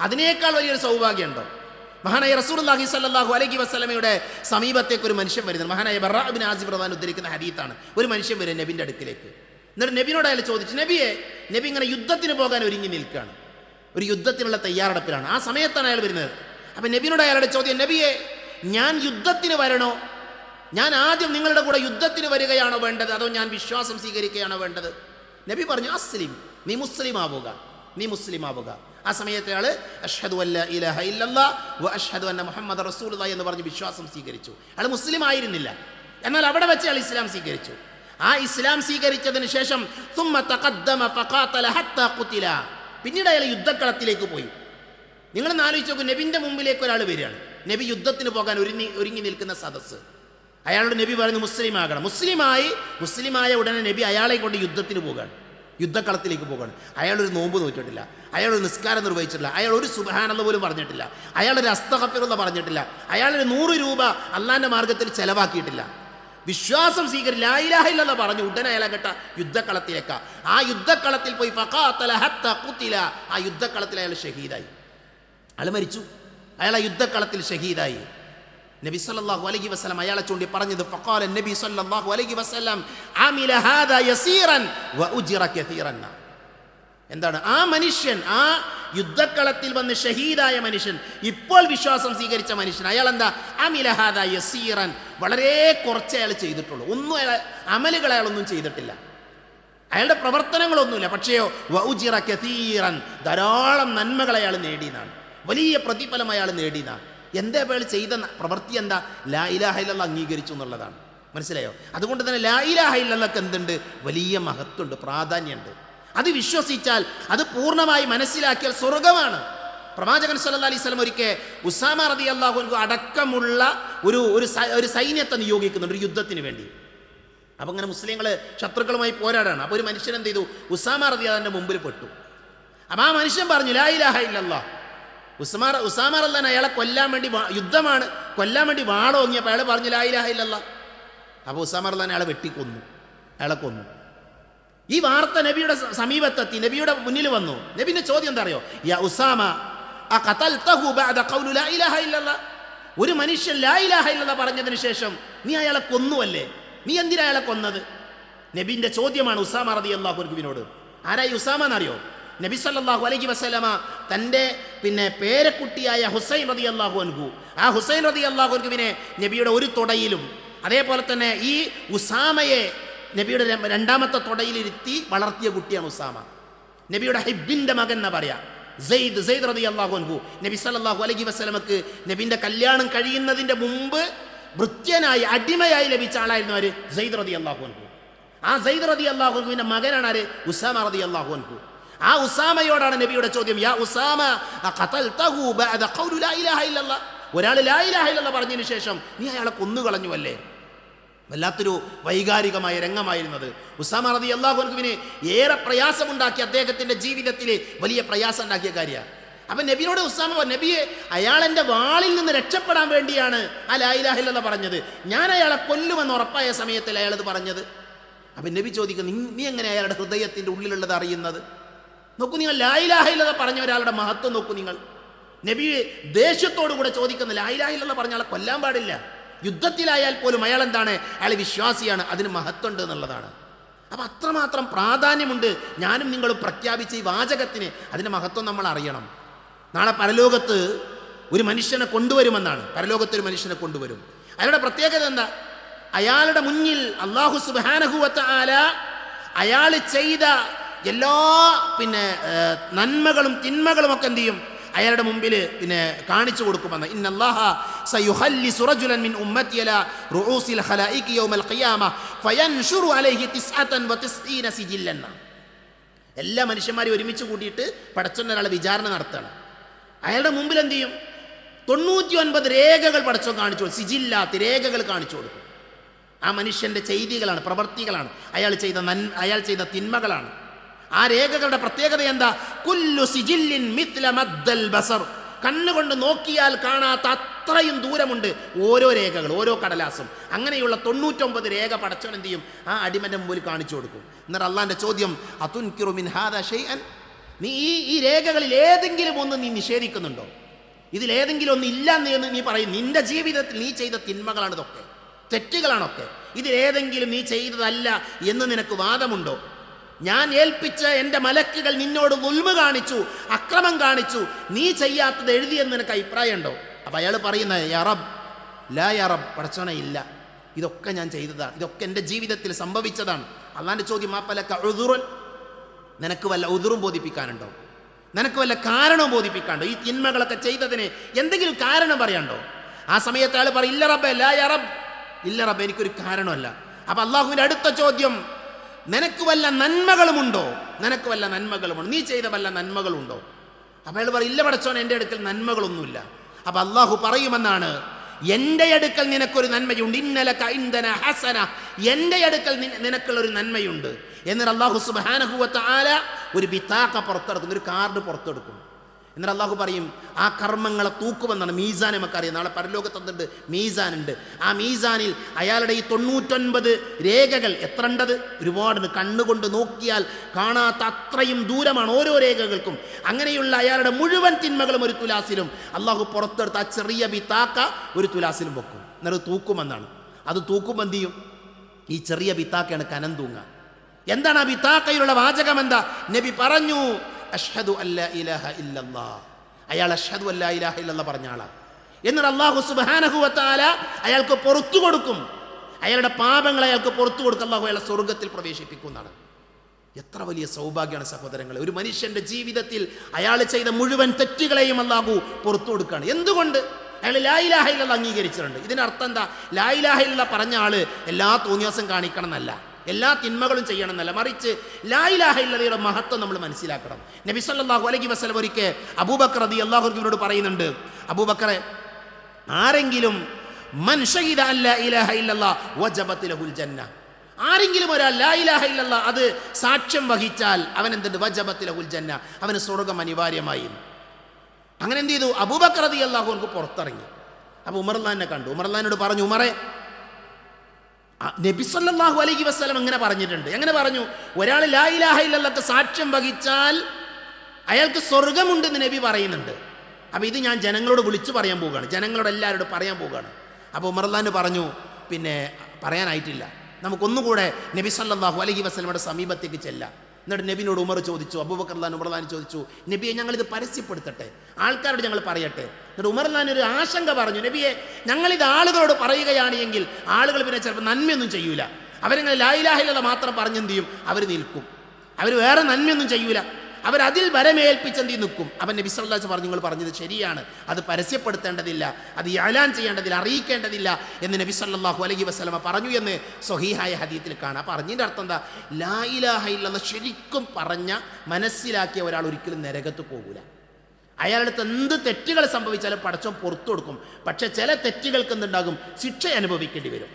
അതിനേക്കാൾ വലിയൊരു സൗഭാഗ്യമുണ്ടോ? മഹാനായ റസൂലുള്ളാഹി സ്വല്ലല്ലാഹു അലൈഹി വസല്ലമയുടെ സമീപത്തേക്ക് ഒരു മനുഷ്യൻ വരുന്നത്, മഹാനായ ബറാ ഇബ്നു ആസിബ് റളിയല്ലാഹു ഉദ്ധരിക്കുന്ന ഹദീത്താണ്. ഒരു മനുഷ്യൻ വരും നബിൻ്റെ അടുക്കിലേക്ക്. എന്നിട്ട് നബിനോട് അയാൾ ചോദിച്ചു, നബിയെ, നബി ഇങ്ങനെ യുദ്ധത്തിന് പോകാൻ ഒരുങ്ങി നിൽക്കുകയാണ്, ഒരു യുദ്ധത്തിനുള്ള തയ്യാറെടുപ്പിലാണ്. ആ സമയത്താണ് അയാൾ വരുന്നത്. അപ്പം നബിനോട് അയാളുടെ ചോദ്യം, നബിയെ, ഞാൻ യുദ്ധത്തിന് വരണോ? ഞാൻ ആദ്യം നിങ്ങളുടെ കൂടെ യുദ്ധത്തിന് വരികയാണോ വേണ്ടത്, അതോ ഞാൻ വിശ്വാസം സ്വീകരിക്കുകയാണോ വേണ്ടത്? നബി പറഞ്ഞു, അസ്ലിം, നീ മുസ്ലിം ആവുക. ആ സമയത്ത് അയാൾ അഷ്ഹദു അല്ലാ ഇലാഹ ഇല്ലല്ലാഹ് വ അഷ്ഹദു അന്ന മുഹമ്മദ് റസൂലുള്ളാഹി എന്ന് പറഞ്ഞ് വിശ്വാസം സ്വീകരിച്ചു. അയാൾ മുസ്ലിം ആയിരുന്നില്ല, എന്നാൽ അവിടെ വെച്ച് അയാൾ ഇസ്ലാം സ്വീകരിച്ചു. ആ ഇസ്ലാം സ്വീകരിച്ചതിന് ശേഷം സുമ്മ തഖദ്ദമ ഫഖാതല ഹത്താ ഖുതില, പിന്നീട് അയാൾ യുദ്ധക്കളത്തിലേക്ക് പോയി. നിങ്ങൾ ആലോചിച്ച് നോക്കൂ, നബിൻ്റെ മുമ്പിലേക്ക് ഒരാൾ വരികയാണ്, നബി യുദ്ധത്തിന് പോകാൻ ഒരുങ്ങി നിൽക്കുന്ന സദസ്സ്. അയാളോട് നബി പറയുന്നു മുസ്ലിം ആകണം. മുസ്ലിമായ ഉടനെ നബി അയാളെ കൊണ്ട് യുദ്ധത്തിന് പോകുകയാണ്, യുദ്ധക്കളത്തിലേക്ക് പോകുകയാണ്. അയാളൊരു നോമ്പ് നോറ്റിട്ടില്ല, അയാളൊരു നിസ്കാരം നിർവഹിച്ചിട്ടില്ല, അയാൾ ഒരു സുബ്ഹാനല്ലാഹ് പോലും പറഞ്ഞിട്ടില്ല, അയാളൊരു അസ്തഗ്ഫിറുല്ലാഹ് പറഞ്ഞിട്ടില്ല, അയാളൊരു 100 രൂപ അള്ളാഹിൻ്റെ മാർഗത്തിൽ ചെലവാക്കിയിട്ടില്ല. വിശ്വാസം സ്വീകരിച്ച് ലാ ഇലാഹ ഇല്ലല്ലാഹ് പറഞ്ഞു ഉടനെ അയാളെ കേട്ട യുദ്ധക്കളത്തിലേക്കാ. ആ യുദ്ധക്കളത്തിൽ പോയി ഫഖാതല ഹത്താ ഖുതില, ആ യുദ്ധക്കളത്തിൽ അയാൾ ഷഹീദായി, അയാൾ മരിച്ചു. അയാൾ ആ യുദ്ധക്കളത്തിൽ ഷഹീദായി. നബി സല്ലല്ലാഹു അലൈഹി വസല്ലം അയാളെ ചൂണ്ടി പറഞ്ഞത് ഫഖാല നബി സല്ലല്ലാഹു അലൈഹി വസല്ലം അമില ഹാദാ യസീറൻ വ ഉജ്റ കസീറൻ. എന്താണ് ആ മനുഷ്യൻ, ആ യുദ്ധക്കളത്തിൽ വന്ന് ഷഹീദായ മനുഷ്യൻ, ഇപ്പോൾ വിശ്വാസം സ്വീകരിച്ച മനുഷ്യൻ, അയാൾ എന്താ അമില ഹാദാ യസീറൻ, വളരെ കുറച്ച് അയാൾ ചെയ്തിട്ടുള്ളൂ, ഒന്നും അയാൾ അമലുകൾ അയാളൊന്നും ചെയ്തിട്ടില്ല, അയാളുടെ പ്രവർത്തനങ്ങളൊന്നുമില്ല. പക്ഷേയോ വ ഉജ്റ കസീറൻ, ധാരാളം നന്മകൾ അയാൾ നേടിയെന്നാണ്, വലിയ പ്രതിഫലം അയാൾ നേടിയെന്നാണ്. എന്താ അയാൾ ചെയ്ത പ്രവൃത്തി? എന്താ? ലാ ഇലാഹ ഇല്ലല്ലാഹ് അംഗീകരിച്ചു എന്നുള്ളതാണ്. മനസ്സിലായോ? അതുകൊണ്ട് തന്നെ ലാ ഇലാഹ ഇല്ലല്ലാഹ്ക്ക് എന്തുണ്ട്? വലിയ മഹത്വമുണ്ട്, പ്രാധാന്യമുണ്ട്. അത് വിശ്വസിച്ചാൽ, അത് പൂർണ്ണമായി മനസ്സിലാക്കിയാൽ സ്വർഗമാണ്. പ്രവാചകൻ സല്ലല്ലാഹു അലൈഹി വസല്ലം ഒരിക്കൽ ഉസാമ റളിയല്ലാഹു അൻഹു അടക്കമുള്ള ഒരു സൈന്യത്തെ നിയോഗിക്കുന്നുണ്ട് ഒരു യുദ്ധത്തിന് വേണ്ടി. അപ്പം അങ്ങനെ മുസ്ലിങ്ങൾ ശത്രുക്കളുമായി പോരാടാണ്. അപ്പോൾ ഒരു മനുഷ്യൻ എന്ത് ചെയ്തു? ഉസാമ റളിയല്ലാഹുവിൻ്റെ മുമ്പിൽ പെട്ടു. അപ്പം ആ മനുഷ്യൻ പറഞ്ഞു ലാ ഇലാഹ ഇല്ലല്ലാഹ്. ഉസാമ റളിയല്ലാഹു അയാളെ കൊല്ലാൻ വേണ്ടി, യുദ്ധമാണ്, കൊല്ലാൻ വേണ്ടി വാളോങ്ങിയപ്പോൾ അയാൾ പറഞ്ഞു ലാ ഇലാഹ ഇല്ലല്ലാഹ്. അപ്പോൾ ഉസാമ റളിയല്ലാഹു അയാളെ വെട്ടിക്കൊന്നു, അയാളെ കൊന്നു. ഈ വാർത്ത നബിയുടെ സമീപത്തെത്തി, നബിയുടെ മുന്നിൽ വന്നു. നബിന്റെ ചോദ്യം എന്താ അറിയോ? യാ ഉസാമ അഖതൽതഹു ബഅദ ഖൗലി ലാ ഇലാഹ ഇല്ലല്ലാഹ്. ഒരു മനുഷ്യൻ ലാ ഇലാഹ ഇല്ലല്ലാഹ് പറഞ്ഞതിന് ശേഷം നീ അയാളെ കൊന്നുവല്ലേ, നീ എന്തിനാ അയാളെ കൊന്നത്? നബിന്റെ ചോദ്യമാണ് ഉസാമ റളിയല്ലാഹു അൻഹുവിനോട്. ആരായി ഉസാമ എന്നറിയോ? നബി സല്ലല്ലാഹു അലൈഹി വസല്ലമ തൻ്റെ പേരക്കുട്ടിയായ ഹുസൈൻ റളിയല്ലാഹു അൻഹു, ആ ഹുസൈൻ റളിയല്ലാഹു അൻഹുവിനെ നബിയുടെ ഒരു തുടയിലും, അതേപോലെ തന്നെ ഈ ഉസാമയെ നബിയുടെ രണ്ടാമത്തെ തുടയിലിരുത്തി വളർത്തിയ കുട്ടിയാണ് ഉസാമ. നബിയുടെ ഹിബ്ബിൻ്റെ മകൻ എന്നാ പറയാ, സെയ്ദ് റളിയല്ലാഹു അൻഹു. നബി സല്ലല്ലാഹു അലൈഹി വസല്ലമക്ക് നബിൻ്റെ കല്യാണം കഴിയുന്നതിൻ്റെ മുമ്പ് ഭൃത്യനായി, അടിമയായി ലഭിച്ച ആളായിരുന്നു ആര്? സെയ്ദ് റളിയല്ലാഹു അൻഹു. ആ സെയ്ദ് റളിയല്ലാഹു അൻഹുവിൻ്റെ മകനാണ് ആര്? ഉസാമ റളിയല്ലാഹു അൻഹു. ആ ഉസാമയോടാണ് നബിയുടെ ചോദ്യം, യാ ഉസാമ അഖതൽതഹു ബഅദ ഖൗലി ലാ ഇലാഹ ഇല്ലല്ലാഹ്. ഒരാൾ ലാ ഇലാഹ ഇല്ലല്ലാഹ് പറഞ്ഞതിന് ശേഷം നീ അയാളെ കൊന്നുകളഞ്ഞുവല്ലേ. വല്ലാത്തൊരു വൈകാരികമായ രംഗമായിരുന്നത്. ഉസാമ റളിയല്ലാഹു അൻഹുവിന് ഏറെ പ്രയാസമുണ്ടാക്കി, അദ്ദേഹത്തിൻ്റെ ജീവിതത്തിൽ വലിയ പ്രയാസം ഉണ്ടാക്കിയ കാര്യമാണ്. അപ്പം നബിയോട് ഉസാമ, നബിയെ അയാളെൻ്റെ വാളിൽ നിന്ന് രക്ഷപ്പെടാൻ വേണ്ടിയാണ് ആ ലാ ഇലാഹ ഇല്ലല്ലാഹ് പറഞ്ഞത്, ഞാൻ അയാളെ കൊല്ലുമെന്ന് ഉറപ്പായ സമയത്തിൽ അയാളത് പറഞ്ഞത്. അപ്പം നബി ചോദിക്കുന്നു, നീ എങ്ങനെ അയാളുടെ ഹൃദയത്തിൻ്റെ ഉള്ളിലുള്ളത് അറിയുന്നത്? നോക്കൂ നിങ്ങൾ, ലാ ഇലാഹ ഇല്ലല്ലാഹ് പറഞ്ഞ ഒരാളുടെ മഹത്വം നോക്കൂ നിങ്ങൾ. നബി ദേഷ്യത്തോടു കൂടെ ചോദിക്കുന്നു, ലാ ഇലാഹ ഇല്ലല്ലാഹ് പറഞ്ഞ ആളെ കൊല്ലാൻ പാടില്ല, യുദ്ധത്തിലായാൽ പോലും അയാൾ എന്താണ്? അയാൾ വിശ്വാസിയാണ്, അതിന് മഹത്വമുണ്ട് എന്നുള്ളതാണ്. അപ്പം അത്രമാത്രം പ്രാധാന്യമുണ്ട് ഞാനും നിങ്ങളും പ്രഖ്യാപിച്ച ഈ വാചകത്തിന്. അതിൻ്റെ മഹത്വം നമ്മൾ അറിയണം. നാളെ പരലോകത്ത് ഒരു മനുഷ്യനെ കൊണ്ടുവരുമെന്നാണ്, പരലോകത്ത് ഒരു മനുഷ്യനെ കൊണ്ടുവരും. അയാളുടെ പ്രത്യേകത എന്താ? അയാളുടെ മുന്നിൽ അല്ലാഹു സുബ്ഹാനഹു വ തആല അയാൾ ചെയ്ത എല്ലാ നന്മകളും തിന്മകളും ഒക്കെ എന്ത് ചെയ്യും? അയാളുടെ മുമ്പിൽ കാണിച്ചു കൊടുക്കുമെന്ന്. ഇന്നല്ലാഹ സയുഖല്ലിസു റജുലൻ മിൻ ഉമ്മത്തി അലാ റൂസിൽ ഖലായികി യൗമൽ ഖിയാമ ഫയൻഷുറു അലൈഹി 99 സിജില്ലൻ. എല്ലാ മനുഷ്യന്മാരെയും ഒരുമിച്ച് കൂട്ടിയിട്ട് പടച്ചോൻ ഒരാളെ വിചാരണ നടത്തുകയാണ്. അയാളുടെ മുമ്പിൽ എന്ത് ചെയ്യും? 99 രേഖകൾ പടച്ചോൻ കാണിച്ചു കൊടുക്കും, സിജില്ലാത്ത് രേഖകൾ കാണിച്ചു കൊടുക്കും. ആ മനുഷ്യൻ്റെ ചെയ്തികളാണ്, പ്രവർത്തികളാണ്, അയാൾ ചെയ്ത തിന്മകളാണ്. ആ രേഖകളുടെ പ്രത്യേകത എന്താ? കുല്ലു സിജില്ലിൻ മിത്ല മദ്ദൽ ബസർ. കണ്ണുകൊണ്ട് നോക്കിയാൽ കാണാത്ത അത്രയും ദൂരമുണ്ട് ഓരോ രേഖകൾ, ഓരോ കടലാസും. അങ്ങനെയുള്ള 99 രേഖ പടച്ചോൻ എന്ത് ചെയ്യും? ആ അടിമൻ്റെ മുമ്പിൽ കാണിച്ചു കൊടുക്കും. എന്നിട്ട് അള്ളാൻ്റെ ചോദ്യം, അതുൻകിറു മിൻ ഹാദാ ഷൈഅൻ. നീ ഈ രേഖകളിൽ ഏതെങ്കിലും ഒന്ന് നീ നിഷേധിക്കുന്നുണ്ടോ? ഇതിലേതെങ്കിലും ഒന്ന് ഇല്ല എന്ന് നീ പറയും. നിന്റെ ജീവിതത്തിൽ നീ ചെയ്ത തിന്മകളാണ് ഇതൊക്കെ, തെറ്റുകളാണൊക്കെ. ഇതിലേതെങ്കിലും നീ ചെയ്തതല്ല എന്ന് നിനക്ക് വാദമുണ്ടോ? ഞാൻ ഏൽപ്പിച്ച എൻ്റെ മലക്കുകൾ നിന്നോട് ദുൽമ് കാണിച്ചു, അക്രമം കാണിച്ചു, നീ ചെയ്യാത്തത് എഴുതിയെന്ന് നിനക്ക് അഭിപ്രായം ഉണ്ടോ? അപ്പം അയാൾ പറയുന്നത്, യാ റബ്ബ് ലാ യാ റബ്ബ്, പടച്ചോനെ ഇല്ല, ഇതൊക്കെ ഞാൻ ചെയ്തതാണ്, ഇതൊക്കെ എൻ്റെ ജീവിതത്തിൽ സംഭവിച്ചതാണ്. അള്ളാൻ്റെ ചോദ്യം, മാപ്പലക്ക ഉദുറുൻ, നിനക്ക് വല്ല ഉദുറും ബോധിപ്പിക്കാനുണ്ടോ? നിനക്ക് വല്ല കാരണവും ബോധിപ്പിക്കാനുണ്ടോ? ഈ തിന്മകളൊക്കെ ചെയ്തതിന് എന്തെങ്കിലും കാരണം പറയാനുണ്ടോ? ആ സമയത്ത് അയാൾ പറയും, ഇല്ല റബ്ബേ ലാ യാ റബ്ബ്, ഇല്ല റബ്ബേ എനിക്കൊരു കാരണമല്ല. അപ്പൊ അള്ളാഹുവിന്റെ അടുത്ത ചോദ്യം, നിനക്ക് വല്ല നന്മകളുമുണ്ടോ? നിനക്ക് വല്ല നന്മകളുമുണ്ടോ? നീ ചെയ്ത വല്ല നന്മകളുണ്ടോ? അപ്പൊ അയാൾ പറയും, ഇല്ല പടച്ചോൻ, എൻ്റെ അടുക്കൽ നന്മകളൊന്നുമില്ല. അപ്പൊ അള്ളാഹു പറയുമെന്നാണ്, എൻ്റെ അടുക്കൽ നിനക്കൊരു നന്മയുണ്ട്. ഇന്നലക ഇൻദന ഹസന, എൻ്റെ അടുക്കൽ നിനക്കുള്ളൊരു നന്മയുണ്ട്. എന്നിട്ട് അള്ളാഹു സുബ്ഹാനഹു വ തആല ഒരു ബിതാഖ പുറത്തെടുക്കും, ഒരു കാർഡ് പുറത്തെടുക്കും. എന്നിട്ട് അള്ളാഹു പറയും, ആ കർമ്മങ്ങളെ തൂക്കുമെന്നാണ്. മീസാൻ നമുക്കറിയാം, നാളെ പരലോകത്തുണ്ട് മീസാനുണ്ട്. ആ മീസാനിൽ അയാളുടെ ഈ 99 രേഖകൾ എത്ര ഉണ്ടത്? ഒരുപാടുണ്ട്. കണ്ണുകൊണ്ട് നോക്കിയാൽ കാണാത്ത അത്രയും ദൂരമാണ് ഓരോ രേഖകൾക്കും. അങ്ങനെയുള്ള അയാളുടെ മുഴുവൻ തിന്മകളും ഒരു തുലാസിലും അള്ളാഹു പുറത്തെടുത്ത് ആ ചെറിയ ബിതാക്ക ഒരു തുലാസിലും വെക്കും. എന്നിട്ട് തൂക്കുമെന്നാണ്. അത് തൂക്കുമ്പോൾ എന്ത് ചെയ്യും? ഈ ചെറിയ ബിത്താക്കയാണ് കനം തൂങ്ങുക. എന്താണ് ആ ബിത്താക്കയിലുള്ള വാചകം? എന്താ? നബി പറഞ്ഞു, അഷ്ഹദു അല്ലാ ഇലാഹ ഇല്ലല്ലാഹ്. അയാൾ അഷ്ഹദു അല്ലാ ഇലാഹ ഇല്ലല്ലാഹ് പറഞ്ഞ ആളാണ്. എന്നിട്ട് അല്ലാഹു സുബ്ഹാനഹു വ തആല അയാൾക്ക് പുറത്തു കൊടുക്കും. അയാളുടെ പാപങ്ങൾ അയാൾക്ക് പുറത്തു കൊടുക്കും. അല്ലാഹു അയാളെ സ്വർഗ്ഗത്തിൽ പ്രവേശിപ്പിക്കുന്നതാണ്. എത്ര വലിയ സൗഭാഗ്യമാണ് സഹോദരങ്ങളെ! ഒരു മനുഷ്യന്റെ ജീവിതത്തിൽ അയാൾ ചെയ്ത മുഴുവൻ തെറ്റുകളെയും അല്ലാഹു പുറത്തു കൊടുക്കുകയാണ്. എന്തുകൊണ്ട്? അയാൾ ലാ ഇലാഹ ഇല്ലല്ലാഹ് അംഗീകരിച്ചിട്ടുണ്ട്. ഇതിന്റെ അർത്ഥം എന്താ? ലാ ഇലാഹ ഇല്ലല്ലാഹ് പറഞ്ഞ ആള് എല്ലാ തോന്നിയാസം കാണിക്കണം എന്നല്ല, എല്ലാ തിന്മകളും ചെയ്യണം എന്നല്ല, മറിച്ച് ലാ ഇലാഹ ഇല്ലല്ലയുടെ മഹത്വം നമ്മൾ മനസ്സിലാക്കണം. നബി സല്ലല്ലാഹു അലൈഹി വസല്ലം ഒരിക്കൽ അബൂബക്കർ റളിയല്ലാഹു അൻഹുവിനോട് പറയുന്നുണ്ട്, അബൂബക്കറെ, ആരെങ്കിലും മൻ ഷഹിദ അല്ലാ ഇലാഹ ഇല്ലല്ലാഹ് വജബത് ലഹുൽ ജന്ന, ആരെങ്കിലും ഒരാൾ ലാ ഇലാഹ ഇല്ലല്ലാഹ് അത് സാക്ഷ്യം വഹിച്ചാൽ അവൻ എന്തുണ്ട്? വജബത് ലഹുൽ ജന്ന, അവന് സ്വർഗ്ഗം അനിവാര്യമായി. അങ്ങനെ എന്ത് ചെയ്തു? അബൂബക്കർ റളിയല്ലാഹു അൻഹു പുറത്തിറങ്ങി. അപ്പോൾ ഉമർ റളിയല്ലാഹു കണ്ടു. ഉമർ റളിയല്ലാഹുവിനോട് പറഞ്ഞു, ഉമറെ, നബി സല്ലല്ലാഹു അലൈഹി വസല്ലം എങ്ങനെ പറഞ്ഞിട്ടുണ്ട്? എങ്ങനെ പറഞ്ഞു? ഒരാൾ ലാ ഇലാഹ ഇല്ലല്ലാഹ് സാക്ഷ്യം വഹിച്ചാൽ അയാൾക്ക് സ്വർഗമുണ്ടെന്ന് നബി പറയുന്നുണ്ട്. അപ്പോൾ ഇത് ഞാൻ ജനങ്ങളോട് വിളിച്ചു പറയാൻ പോവുകയാണ്, ജനങ്ങളോട് എല്ലാവരോടും പറയാൻ പോവുകയാണ്. അപ്പോൾ ഉമർ റളിയല്ലാഹു പറഞ്ഞു, പിന്നെ പറയാനായിട്ടില്ല, നമുക്കൊന്നുകൂടെ നബി സല്ലല്ലാഹു അലൈഹി വസല്ലമയുടെ സമീപത്തേക്ക് ചെല്ലാം. എന്നിട്ട് നബിനോട് ഉമർ ചോദിച്ചു, അബൂബക്കർ റളിയല്ലാഹു ഉമർ റളിയല്ലാഹു ചോദിച്ചു, നബിയെ, ഞങ്ങളിത് പരസ്യപ്പെടുത്തട്ടെ, ആൾക്കാരോട് ഞങ്ങൾ പറയട്ടെ? എന്നിട്ട് ഉമർ റളിയല്ലാഹു ഒരു ആശങ്ക പറഞ്ഞു, നബിയെ, ഞങ്ങളിത് ആളുകളോട് പറയുകയാണ് എങ്കിൽ ആളുകൾ പിന്നെ ചിലപ്പോൾ നന്മയൊന്നും ചെയ്യൂല. അവരിങ്ങനെ ലാ ഇലാഹ ഇല്ലല്ലാഹ് മാത്രം പറഞ്ഞെന്ത് ചെയ്യും? അവർ നിൽക്കും, അവർ വേറെ നന്മയൊന്നും ചെയ്യൂല, അവരതിൽ വരമേൽപ്പിച്ചെന്തി നിൽക്കും. അവൻ നബി സല്ലല്ലാഹു അലൈഹി വസല്ലം പറഞ്ഞു, നിങ്ങൾ പറഞ്ഞത് ശരിയാണ്, അത് പരസ്യപ്പെടുത്തേണ്ടതില്ല, അത് ഇഅ്ലാൻ ചെയ്യേണ്ടതില്ല, അറിയിക്കേണ്ടതില്ല എന്ന് നബി സല്ലല്ലാഹു അലൈഹി വസല്ലം പറഞ്ഞു എന്ന് സ്വഹീഹായ ഹദീസിൽ കാണാം. പറഞ്ഞതിൻ്റെ അർത്ഥം എന്താ? ലാ ഇലാഹ ഇല്ലല്ലാഹ് ശരിക്കും പറഞ്ഞ മനസ്സിലാക്കിയ ഒരാൾ ഒരിക്കലും നരകത്ത് പോകൂല. അയാളുടെ അടുത്ത് എന്ത് തെറ്റുകൾ സംഭവിച്ചാലും പടച്ചോൻ പുറത്തു കൊടുക്കും. പക്ഷെ ചില തെറ്റുകൾക്ക് എന്തുണ്ടാകും? ശിക്ഷ അനുഭവിക്കേണ്ടി വരും.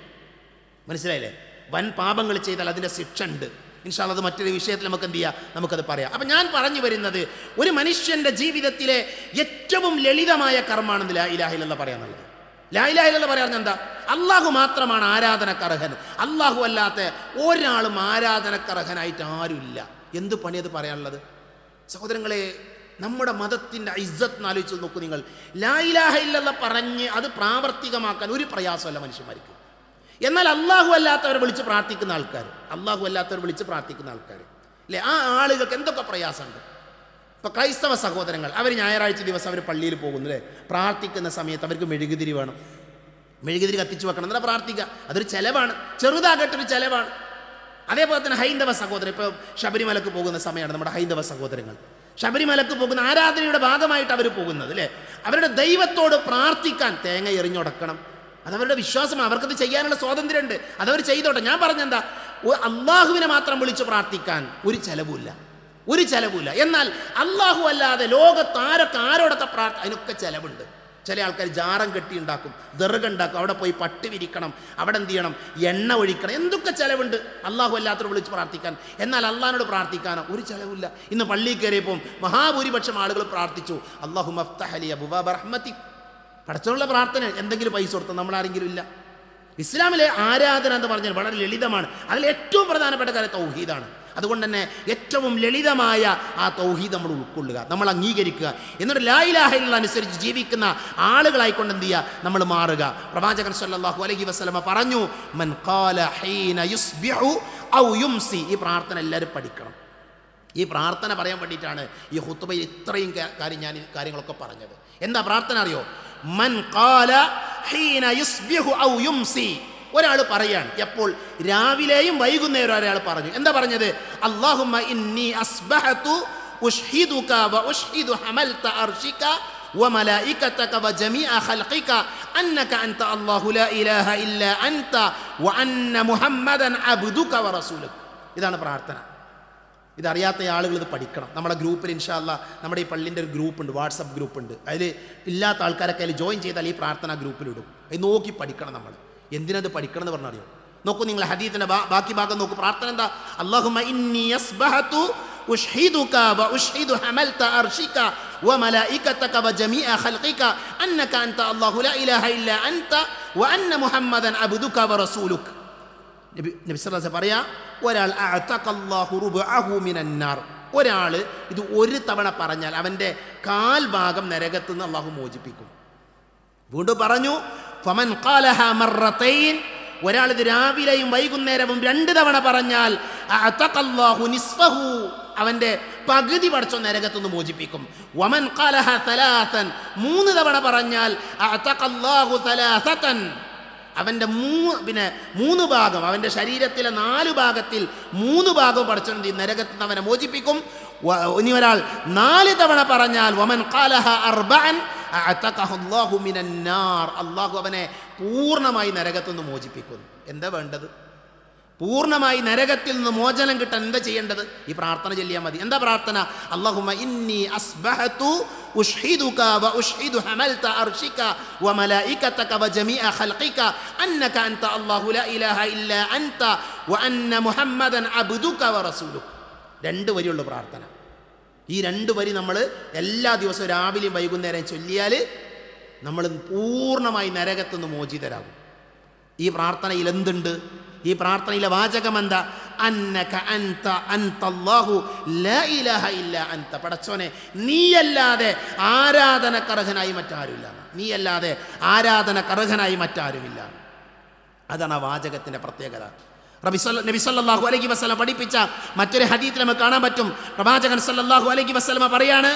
മനസ്സിലായില്ലേ? വൻ പാപങ്ങൾ ചെയ്താൽ അതിൻ്റെ ശിക്ഷ ഉണ്ട്. ഇൻഷാ അല്ലാഹ് അത് മറ്റൊരു വിഷയത്തിൽ നമുക്ക് എന്ത് ചെയ്യാം, നമുക്കത് പറയാം. അപ്പം ഞാൻ പറഞ്ഞു വരുന്നത്, ഒരു മനുഷ്യൻ്റെ ജീവിതത്തിലെ ഏറ്റവും ലളിതമായ കർമ്മമാണെന്ന് ലാ ഇലാഹ ഇല്ലല്ലാഹ് പറയാന്നുള്ളത്. ലാ ഇലാഹ ഇല്ലല്ലാഹ് പറയാൻ എന്താ? അള്ളാഹു മാത്രമാണ് ആരാധനക്കർഹൻ, അള്ളാഹു അല്ലാത്ത ഒരാളും ആരാധനക്കർഹനായിട്ട് ആരുമില്ല. എന്ത് പണി അത് പറയാനുള്ളത്? സഹോദരങ്ങളെ, നമ്മുടെ മതത്തിൻ്റെ ഇസ്സത്ത് ആലോചിച്ച് നോക്കൂ നിങ്ങൾ. ലാ ഇലാഹ ഇല്ലല്ലാഹ് പറഞ്ഞ് അത് പ്രാവർത്തികമാക്കാൻ ഒരു പ്രയാസമല്ല മനുഷ്യന്മാർക്ക്. എന്നാൽ അള്ളാഹു അല്ലാത്തവരെ വിളിച്ച് പ്രാർത്ഥിക്കുന്ന ആൾക്കാർ, അള്ളാഹു അല്ലാത്തവർ വിളിച്ച് പ്രാർത്ഥിക്കുന്ന ആൾക്കാർ അല്ലേ, ആ ആളുകൾക്ക് എന്തൊക്കെ പ്രയാസമുണ്ട്. ഇപ്പോൾ ക്രൈസ്തവ സഹോദരങ്ങൾ, അവർ ഞായറാഴ്ച ദിവസം അവർ പള്ളിയിൽ പോകുന്നു അല്ലേ, പ്രാർത്ഥിക്കുന്ന സമയത്ത് അവർക്ക് മെഴുകുതിരി വേണം, മെഴുകുതിരി കത്തിച്ച് വെക്കണം, എന്നാൽ പ്രാർത്ഥിക്കുക. അതൊരു ചിലവാണ്, ചെറുതാകട്ടൊരു ചിലവാണ്. അതേപോലെ തന്നെ ഹൈന്ദവ സഹോദരൻ, ഇപ്പോൾ ശബരിമലക്ക് പോകുന്ന സമയമാണ് നമ്മുടെ ഹൈന്ദവ സഹോദരങ്ങൾ. ശബരിമലക്ക് പോകുന്ന ആരാധനയുടെ ഭാഗമായിട്ട് അവർ പോകുന്നത് അല്ലേ, അവരുടെ ദൈവത്തോട് പ്രാർത്ഥിക്കാൻ തേങ്ങ എറിഞ്ഞുടക്കണം, അതവരുടെ വിശ്വാസം, അവർക്കത് ചെയ്യാനുള്ള സ്വാതന്ത്ര്യമുണ്ട്, അതവർ ചെയ്തോട്ടെ. ഞാൻ പറഞ്ഞെന്താ, അള്ളാഹുവിനെ മാത്രം വിളിച്ച് പ്രാർത്ഥിക്കാൻ ഒരു ചെലവുമില്ല, ഒരു ചെലവുമില്ല. എന്നാൽ അള്ളാഹു അല്ലാതെ ലോകത്ത് ആരോടൊക്കെ അതിനൊക്കെ ചെലവുണ്ട്. ചില ആൾക്കാർ ജാറം കെട്ടി ഉണ്ടാക്കും, ദർഗുണ്ടാക്കും, അവിടെ പോയി പട്ട് വിരിക്കണം, അവിടെ എന്ത് ചെയ്യണം, എണ്ണ ഒഴിക്കണം, എന്തൊക്കെ ചിലവുണ്ട് അള്ളാഹു അല്ലാത്തവർ വിളിച്ച് പ്രാർത്ഥിക്കാൻ. എന്നാൽ അള്ളാഹിനോട് പ്രാർത്ഥിക്കാനോ ഒരു ചിലവില്ല. ഇന്ന് പള്ളിയിൽ കയറിയപ്പോൾ മഹാഭൂരിപക്ഷം ആളുകൾ പ്രാർത്ഥിച്ചു, അല്ലാഹു മഫ്തഹ് ലി അബ്വാബ റഹ്മതിക്, പടച്ചോനുള്ള പ്രാർത്ഥന. എന്തെങ്കിലും പൈസ കൊടുത്തോ? നമ്മളാരെങ്കിലും ഇല്ല. ഇസ്ലാമിലെ ആരാധന എന്ന് പറഞ്ഞാൽ വളരെ ലളിതമാണ്. അതിൽ ഏറ്റവും പ്രധാനപ്പെട്ട കാര്യം തൗഹീദാണ്. അതുകൊണ്ട് തന്നെ ഏറ്റവും ലളിതമായ ആ തൗഹീദ് നമ്മൾ ഉൾക്കൊള്ളുക, നമ്മൾ അംഗീകരിക്കുക, എന്നിട്ട് ലാ ഇലാഹ ഇല്ലല്ലാഹ് അനുസരിച്ച് ജീവിക്കുന്ന ആളുകളായിക്കൊണ്ട് എന്ത് ചെയ്യുക, നമ്മൾ മാറുക. പ്രവാചകൻ സല്ലല്ലാഹു അലൈഹി വസല്ലമ പറഞ്ഞു, മൻ ഖാല ഹീന യുസ്ബിഹു ഔ യുംസി. ഈ പ്രാർത്ഥന എല്ലാവരും പഠിക്കണം. ഈ പ്രാർത്ഥന പറയാൻ വേണ്ടിയിട്ടാണ് ഈ ഖുത്ബയിൽ ഇത്രയും കാര്യങ്ങളൊക്കെ പറഞ്ഞത്. എന്താ പ്രാർത്ഥന അറിയോ? മൻ ഖാല ഹീന യുസ്ബിഹു ഔ യുംസി. ഒരാൾ പറയാണ്, എപ്പോൾ? രാവിലെയും വൈകുന്നേരം ഒരാൾ പറഞ്ഞു. എന്താ പറഞ്ഞത്? അല്ലാഹുമ്മ ഇന്നി അസ്ബഹതു ഉഷ്ഹിദുക വ ഉഷ്ഹിദു ഹമൽത അർശിക وملائكتك وجميع خلقك أنك أنت الله لا إله إلا أنت وأن محمدا عبدك ورسولك. ഇതാണ് പ്രാർത്ഥന. ഇതറിയാത്ത ആളുകൾ ഇത് പഠിക്കണം. നമ്മുടെ ഗ്രൂപ്പിൽ ഇൻഷാ അല്ലാഹ് നമ്മുടെ ഈ പള്ളിൻ്റെ ഒരു ഗ്രൂപ്പുണ്ട്, വാട്സപ്പ് ഗ്രൂപ്പുണ്ട്. അതിൽ ഇല്ലാത്ത ആൾക്കാരൊക്കെ അതിൽ ജോയിൻ ചെയ്താൽ ഈ പ്രാർത്ഥന ഗ്രൂപ്പിലിടും. അത് നോക്കി പഠിക്കണം. നമ്മൾ എന്തിനത് പഠിക്കണം എന്ന് പറഞ്ഞറിയോ? നോക്കൂ, നിങ്ങൾ ഹദീസിന്റെ ബാക്കി ഭാഗം നോക്കൂ. പ്രാർത്ഥന എന്താ? അല്ലാഹുമ്മ ഇന്നി അസ്ബഹതു ഉഷ്ഹിദുക വ ഉഷ്ഹിദു ഹമൽത അർശിക വ മലായികതക വ ജമീഅ ഖൽഖിക അന്നക അൻത അല്ലാഹു ലാ ഇലാഹ ഇല്ല അൻത വ അന്ന മുഹമ്മദൻ അബ്ദുക വ റസൂലുക. നബി സല്ലല്ലാഹു അലൈഹി വസല്ലം പറയാ, ഒരാൾ അഅതഖല്ലാഹു റുബഅഹു മിനൻ നാർ, ഒരാൾ ഇത് ഒരു തവണ പറഞ്ഞാൽ അവൻ്റെ കാൽ ഭാഗം നരകത്തിൽ നിന്ന് അള്ളാഹു മോചിപ്പിക്കും. വീണ്ടും പറഞ്ഞു, ഫമൻ ഖാലഹാ മർറതൈൻ, ഒരാൾ ഇത് രാവിലെയും വൈകുന്നേരവും 2 തവണ പറഞ്ഞാൽ അഅതഖല്ലാഹു നിസ്ഫഹു, അവൻ്റെ പകുതി പടച്ചോൻ നരകത്തിൽ നിന്ന് മോചിപ്പിക്കും. വമൻ ഖാലഹാ സലാസൻ, 3 തവണ പറഞ്ഞാൽ അഅതഖല്ലാഹു സലാസതൻ, അവൻ്റെ 3 ഭാഗം, അവൻ്റെ ശരീരത്തിലെ 4 ഭാഗത്തിൽ 3 ഭാഗം പടച്ചോൻ നരകത്തിൽ നിന്ന് അവനെ മോചിപ്പിക്കും. ഇനി ഒരാൾ 4 തവണ പറഞ്ഞാൽ വമൻ ഖാലഹാ അർബഅൻ അഅതഖഹുല്ലാഹു മിനൻ നാർ, അല്ലാഹു അവനെ പൂർണ്ണമായി നരകത്തിൽ നിന്ന് മോചിപ്പിക്കും. എന്താ വേണ്ടത്? പൂർണ്ണമായി നരകത്തിൽ നിന്ന് മോചനം കിട്ടാൻ എന്താ ചെയ്യേണ്ടത്? ഈ പ്രാർത്ഥന ചൊല്ലിയാൽ മതി. എന്താ പ്രാർത്ഥന? അല്ലാഹുമ്മ ഇന്നി അസ്ബഹതു ഉഷ്ഹിദുക വ ഉഷ്ഹിദു ഹമൽത അർശിക വ മലായികതക വ ജമീഅ ഖൽഖിക അന്നക അൻത അല്ലാഹു ലാ ഇലാഹ ഇല്ല അൻത വ അന്ന മുഹമ്മദൻ അബ്ദുക വ റസൂലുക. 2 വരിയുള്ള പ്രാർത്ഥന. ഈ 2 വരി നമ്മൾ എല്ലാ ദിവസവും രാവിലെയും വൈകുന്നേരം ചൊല്ലിയാൽ നമ്മൾ പൂർണ്ണമായി നരകത്തിൽ നിന്ന് മോചിതരാകും. ഈ പ്രാർത്ഥനയിൽ എന്തുണ്ട്? ഈ പ്രാർത്ഥനയിലെ വാചകം എന്താ? അന്നക അൻത അൻതല്ലാഹു ലാ ഇലാഹ ഇല്ല അൻത, പടച്ചോനെ നീയല്ലാതെ ആരാധനക്കർഹനായി മറ്റാരുമില്ല, നീയല്ലാതെ ആരാധനക്കർഹനായി മറ്റാരുമില്ല. അതാണ് ആ വാചകത്തിൻ്റെ പ്രത്യേകത. നബി സല്ലല്ലാഹു അലൈഹി വസല്ലം പഠിപ്പിച്ച മറ്റൊരു ഹദീസിൽ നമുക്ക് കാണാൻ പറ്റും. പ്രവാചകൻ സല്ലല്ലാഹു അലൈഹി വസല്ലം പറയാണ്,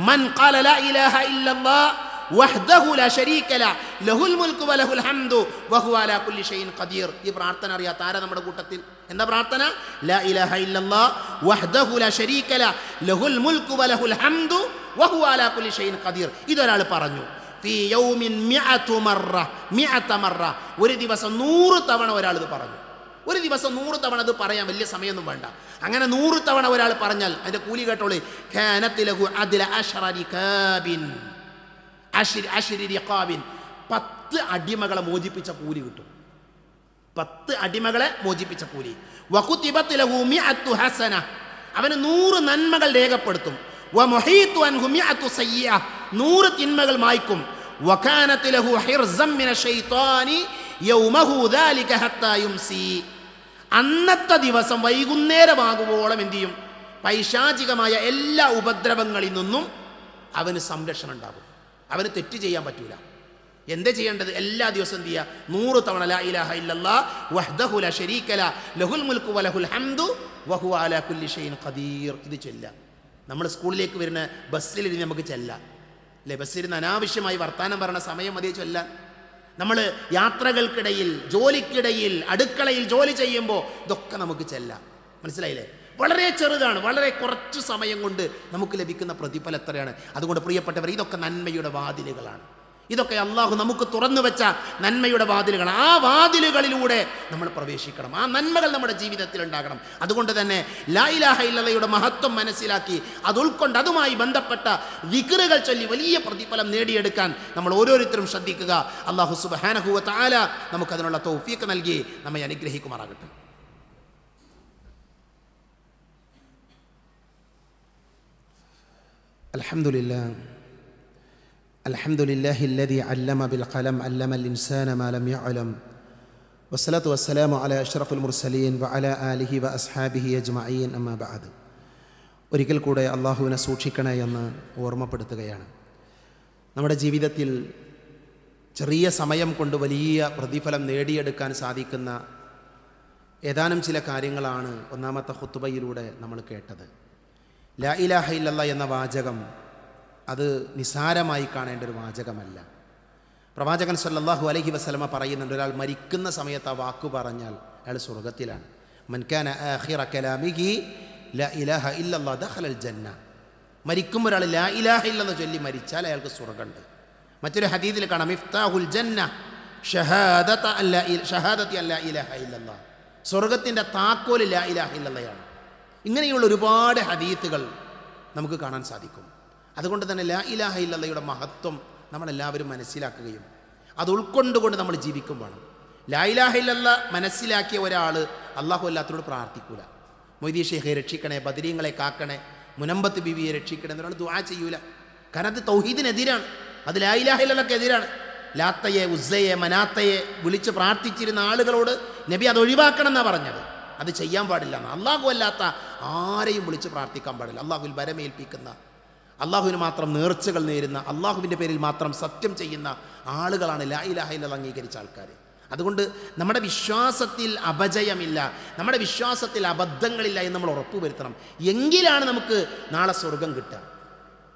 മൻ ഖാല ലാ ഇലാഹ ഇല്ലല്ലാഹ് വഹ്ദഹു ലാ ശരീക ലഹു ലഹുൽ മുൽക്കു വലഹുൽ ഹംദു വഹുവ അലാ കുല്ലി ഷൈഇൻ ഖദീർ. ഈ പ്രാർത്ഥന അറിയാത്ത ആരാ നമ്മുടെ കൂട്ടത്തിൽ? എന്താ പ്രാർത്ഥന? ലാ ഇലാഹ ഇല്ലല്ലാഹ് വഹ്ദഹു ലാ ശരീക ലഹു ലഹുൽ മുൽക്കു വലഹുൽ ഹംദു വഹുവ അലാ കുല്ലി ഷൈഇൻ ഖദീർ. ഇതൊരാൾ പറഞ്ഞു. ഫീ യൗമിൻ മിഅത മറ, ഒരു ദിവസം 100 തവണ ഒരാൾ ഇത് പറഞ്ഞു. ഒരു ദിവസം 100 തവണ അത് പറയാൻ വലിയ സമയമൊന്നും വേണ്ട. അങ്ങനെ 100 തവണ ഒരാൾ പറഞ്ഞാൽ അതിന്റെ കൂലി കേട്ടോളൂ. കാനത് ലഹു അദ്ല അശ്രി റിഖാബിൻ, 10 അടിമകളെ മോചിപ്പിച്ച കൂലി കിട്ടും. 10 അടിമകളെ മോചിപ്പിച്ച കൂലി. വകുതിബത് ലഹു മിഅതു ഹസന, അവന് 100 നന്മകൾ രേഖപ്പെടുത്തും. വമുഹീതു അൻഹു മിഅതു സയ്യിഅ, 100 തിന്മകൾ മായ്ക്കും. വകാനത് ലഹു ഹിർസൻ മിന ശൈത്വാനി യൗമഹു ദാലിക ഹത്താ യുംസി, അന്നത്തെ ദിവസം വൈകുന്നേരമാകുവോളം എന്ത് ചെയ്യും? പൈശാചികമായ എല്ലാ ഉപദ്രവങ്ങളിൽ നിന്നും അവന് സംരക്ഷണം ഉണ്ടാകും. അവന് തെറ്റ് ചെയ്യാൻ പറ്റൂല. എന്താ ചെയ്യേണ്ടത്? എല്ലാ ദിവസവും എന്ത് ചെയ്യുക? 100 തവണ ലാ ഇലാഹ ഇല്ലല്ലാഹ് വഹ്ദഹു ലാ ശരീക ലഹു ലഹുൽ മുൽക്കു വലഹുൽ ഹംദു വഹുവ അലാ കുല്ലി ഷൈഇൻ ഖദീർ. ഇത് ചൊല്ലാം. നമ്മൾ സ്കൂളിലേക്ക് വരുന്ന ബസ്സിലിരുന്ന് നമുക്ക് ചെല്ലാം അല്ലേ? ബസ്സിരുന്ന് അനാവശ്യമായി വർത്താനം പറയുന്ന സമയം മതി ചൊല്ലാൻ. നമ്മൾ യാത്രകൾക്കിടയിൽ, ജോലിക്കിടയിൽ, അടുക്കളയിൽ ജോലി ചെയ്യുമ്പോൾ ഇതൊക്കെ നമുക്ക് ചെല്ലാം. മനസ്സിലായില്ലേ? വളരെ ചെറുതാണ്. വളരെ കുറച്ച് സമയം കൊണ്ട് നമുക്ക് ലഭിക്കുന്ന പ്രതിഫലം എത്രയാണ്. അതുകൊണ്ട് പ്രിയപ്പെട്ടവർ, ഇതൊക്കെ നന്മയുടെ വാതിലുകളാണ്. ഇതൊക്കെ അള്ളാഹു നമുക്ക് തുറന്നു വെച്ച നന്മയുടെ വാതിലുകളാണ്. ആ വാതിലുകളിലൂടെ നമ്മൾ പ്രവേശിക്കണം. ആ നന്മകൾ നമ്മുടെ ജീവിതത്തിൽ ഉണ്ടാകണം. അതുകൊണ്ട് തന്നെ ലാ ഇലാഹ ഇല്ലല്ലാഹയുടെ മഹത്വം മനസ്സിലാക്കി അത് ഉൾക്കൊണ്ട് അതുമായി ബന്ധപ്പെട്ട ദിക്റുകൾ ചൊല്ലി വലിയ പ്രതിഫലം നേടിയെടുക്കാൻ നമ്മൾ ഓരോരുത്തരും ശ്രദ്ധിക്കുക. അള്ളാഹു സുബ്ഹാനഹു വ തആല നമുക്കതിനുള്ള തൗഫീഖ് നൽകി നമ്മെ അനുഗ്രഹിക്കുമാറാകട്ടെ. അൽഹംദുലില്ലാഹി അല്ലദീ അല്ലമ ബിൽ ഖലം അല്ലമൽ ഇൻസാന മാ ലം യഅലം വസ്സലാത്തു വസ്സലാമു അലാ അഷ്റഫുൽ മുർസലീൻ വഅലാ ആലിഹി വഅസ്ഹാബിഹി അജ്മഈൻ അമ്മാ ബഅദ്. ഒരിക്കൽ കൂടെ അള്ളാഹുവിനെ സൂക്ഷിക്കണേ എന്ന് ഓർമ്മപ്പെടുത്തുകയാണ്. നമ്മുടെ ജീവിതത്തിൽ ചെറിയ സമയം കൊണ്ട് വലിയ പ്രതിഫലം നേടിയെടുക്കാൻ സാധിക്കുന്ന ഏതാനും ചില കാര്യങ്ങളാണ് ഒന്നാമത്തെ ഖുത്ബയിലൂടെ നമ്മൾ കേട്ടത്. ലാ ഇലാഹ ഇല്ലല്ലാഹ് എന്ന വാചകം അത് നിസാരമായി കാണേണ്ട ഒരു വാചകമല്ല. പ്രവാചകൻ സല്ലല്ലാഹു അലൈഹി വസല്ലമ പറയുന്നുണ്ട്, ഒരാൾ മരിക്കുന്ന സമയത്ത് ആ വാക്ക് പറഞ്ഞാൽ അയാൾ സ്വർഗത്തിലാണ്. മൻ കാന ആഖിറ കലാമിഹി ലാ ഇലാഹ ഇല്ലല്ലാഹ് ദഖലൽ ജന്ന. മരിക്കുമ്പോൾ ഒരാൾ ലാ ഇലാഹ ഇല്ലല്ലാഹ് ചൊല്ലി മരിച്ചാൽ അയാൾക്ക് സ്വർഗ്ഗമുണ്ട്. മറ്റൊരു ഹദീസിൽ കാണാം മിഫ്താഹുൽ ജന്ന ഷഹാദത്തി അല്ലാ ഇലാഹ ഇല്ലല്ലാഹ്, സ്വർഗത്തിൻ്റെ താക്കോൽ ലാ ഇലാഹ ഇല്ലല്ലാഹയാണ്. ഇങ്ങനെയുള്ള ഒരുപാട് ഹദീസുകൾ നമുക്ക് കാണാൻ സാധിക്കും. അതുകൊണ്ട് തന്നെ ലാ ഇലാഹ ഇല്ലല്ലാഹയുടെ മഹത്വം നമ്മളെല്ലാവരും മനസ്സിലാക്കുകയും അത് ഉൾക്കൊണ്ടുകൊണ്ട് നമ്മൾ ജീവിക്കും വേണം. ലാ ഇലാഹ ഇല്ലല്ലാഹ് മനസ്സിലാക്കിയ ഒരാൾ അള്ളാഹു അല്ലാത്തവരോട് പ്രാർത്ഥിക്കൂല, മൊയ്തീൻ ഷെയ്ഖെ രക്ഷിക്കണേ, ബദരീങ്ങളെ കാക്കണേ, മുനമ്പത്ത് ബീവിയെ രക്ഷിക്കണേ എന്നൊരാൾ ദുആ ചെയ്യൂല. കാരണം അത് തൗഹീദിനെതിരാണ്, അത് ലാ ഇലാഹ ഇല്ലല്ലാഹ്ക്ക് എതിരാണ്. ലാത്തയെ ഉസ്സയെ മനാത്തയെ വിളിച്ച് പ്രാർത്ഥിച്ചിരുന്ന ആളുകളോട് നബി അത് ഒഴിവാക്കണം എന്നാണ് പറഞ്ഞത്. അത് ചെയ്യാൻ പാടില്ല. അള്ളാഹു അല്ലാത്ത ആരെയും വിളിച്ച് പ്രാർത്ഥിക്കാൻ പാടില്ല. അള്ളാഹുവിൽ ബരമേൽപ്പിക്കുന്ന, അള്ളാഹുവിന് മാത്രം നേർച്ചകൾ നേരുന്ന, അള്ളാഹുവിൻ്റെ പേരിൽ മാത്രം സത്യം ചെയ്യുന്ന ആളുകളാണ് ലാ ഇലാഹ ഇല്ലല്ലാഹ് അംഗീകരിച്ച ആൾക്കാർ. അതുകൊണ്ട് നമ്മുടെ വിശ്വാസത്തിൽ അപജയമില്ല, നമ്മുടെ വിശ്വാസത്തിൽ അബദ്ധങ്ങളില്ല എന്ന് നമ്മൾ ഉറപ്പുവരുത്തണം. എങ്കിലാണ് നമുക്ക് നാളെ സ്വർഗം കിട്ടുക,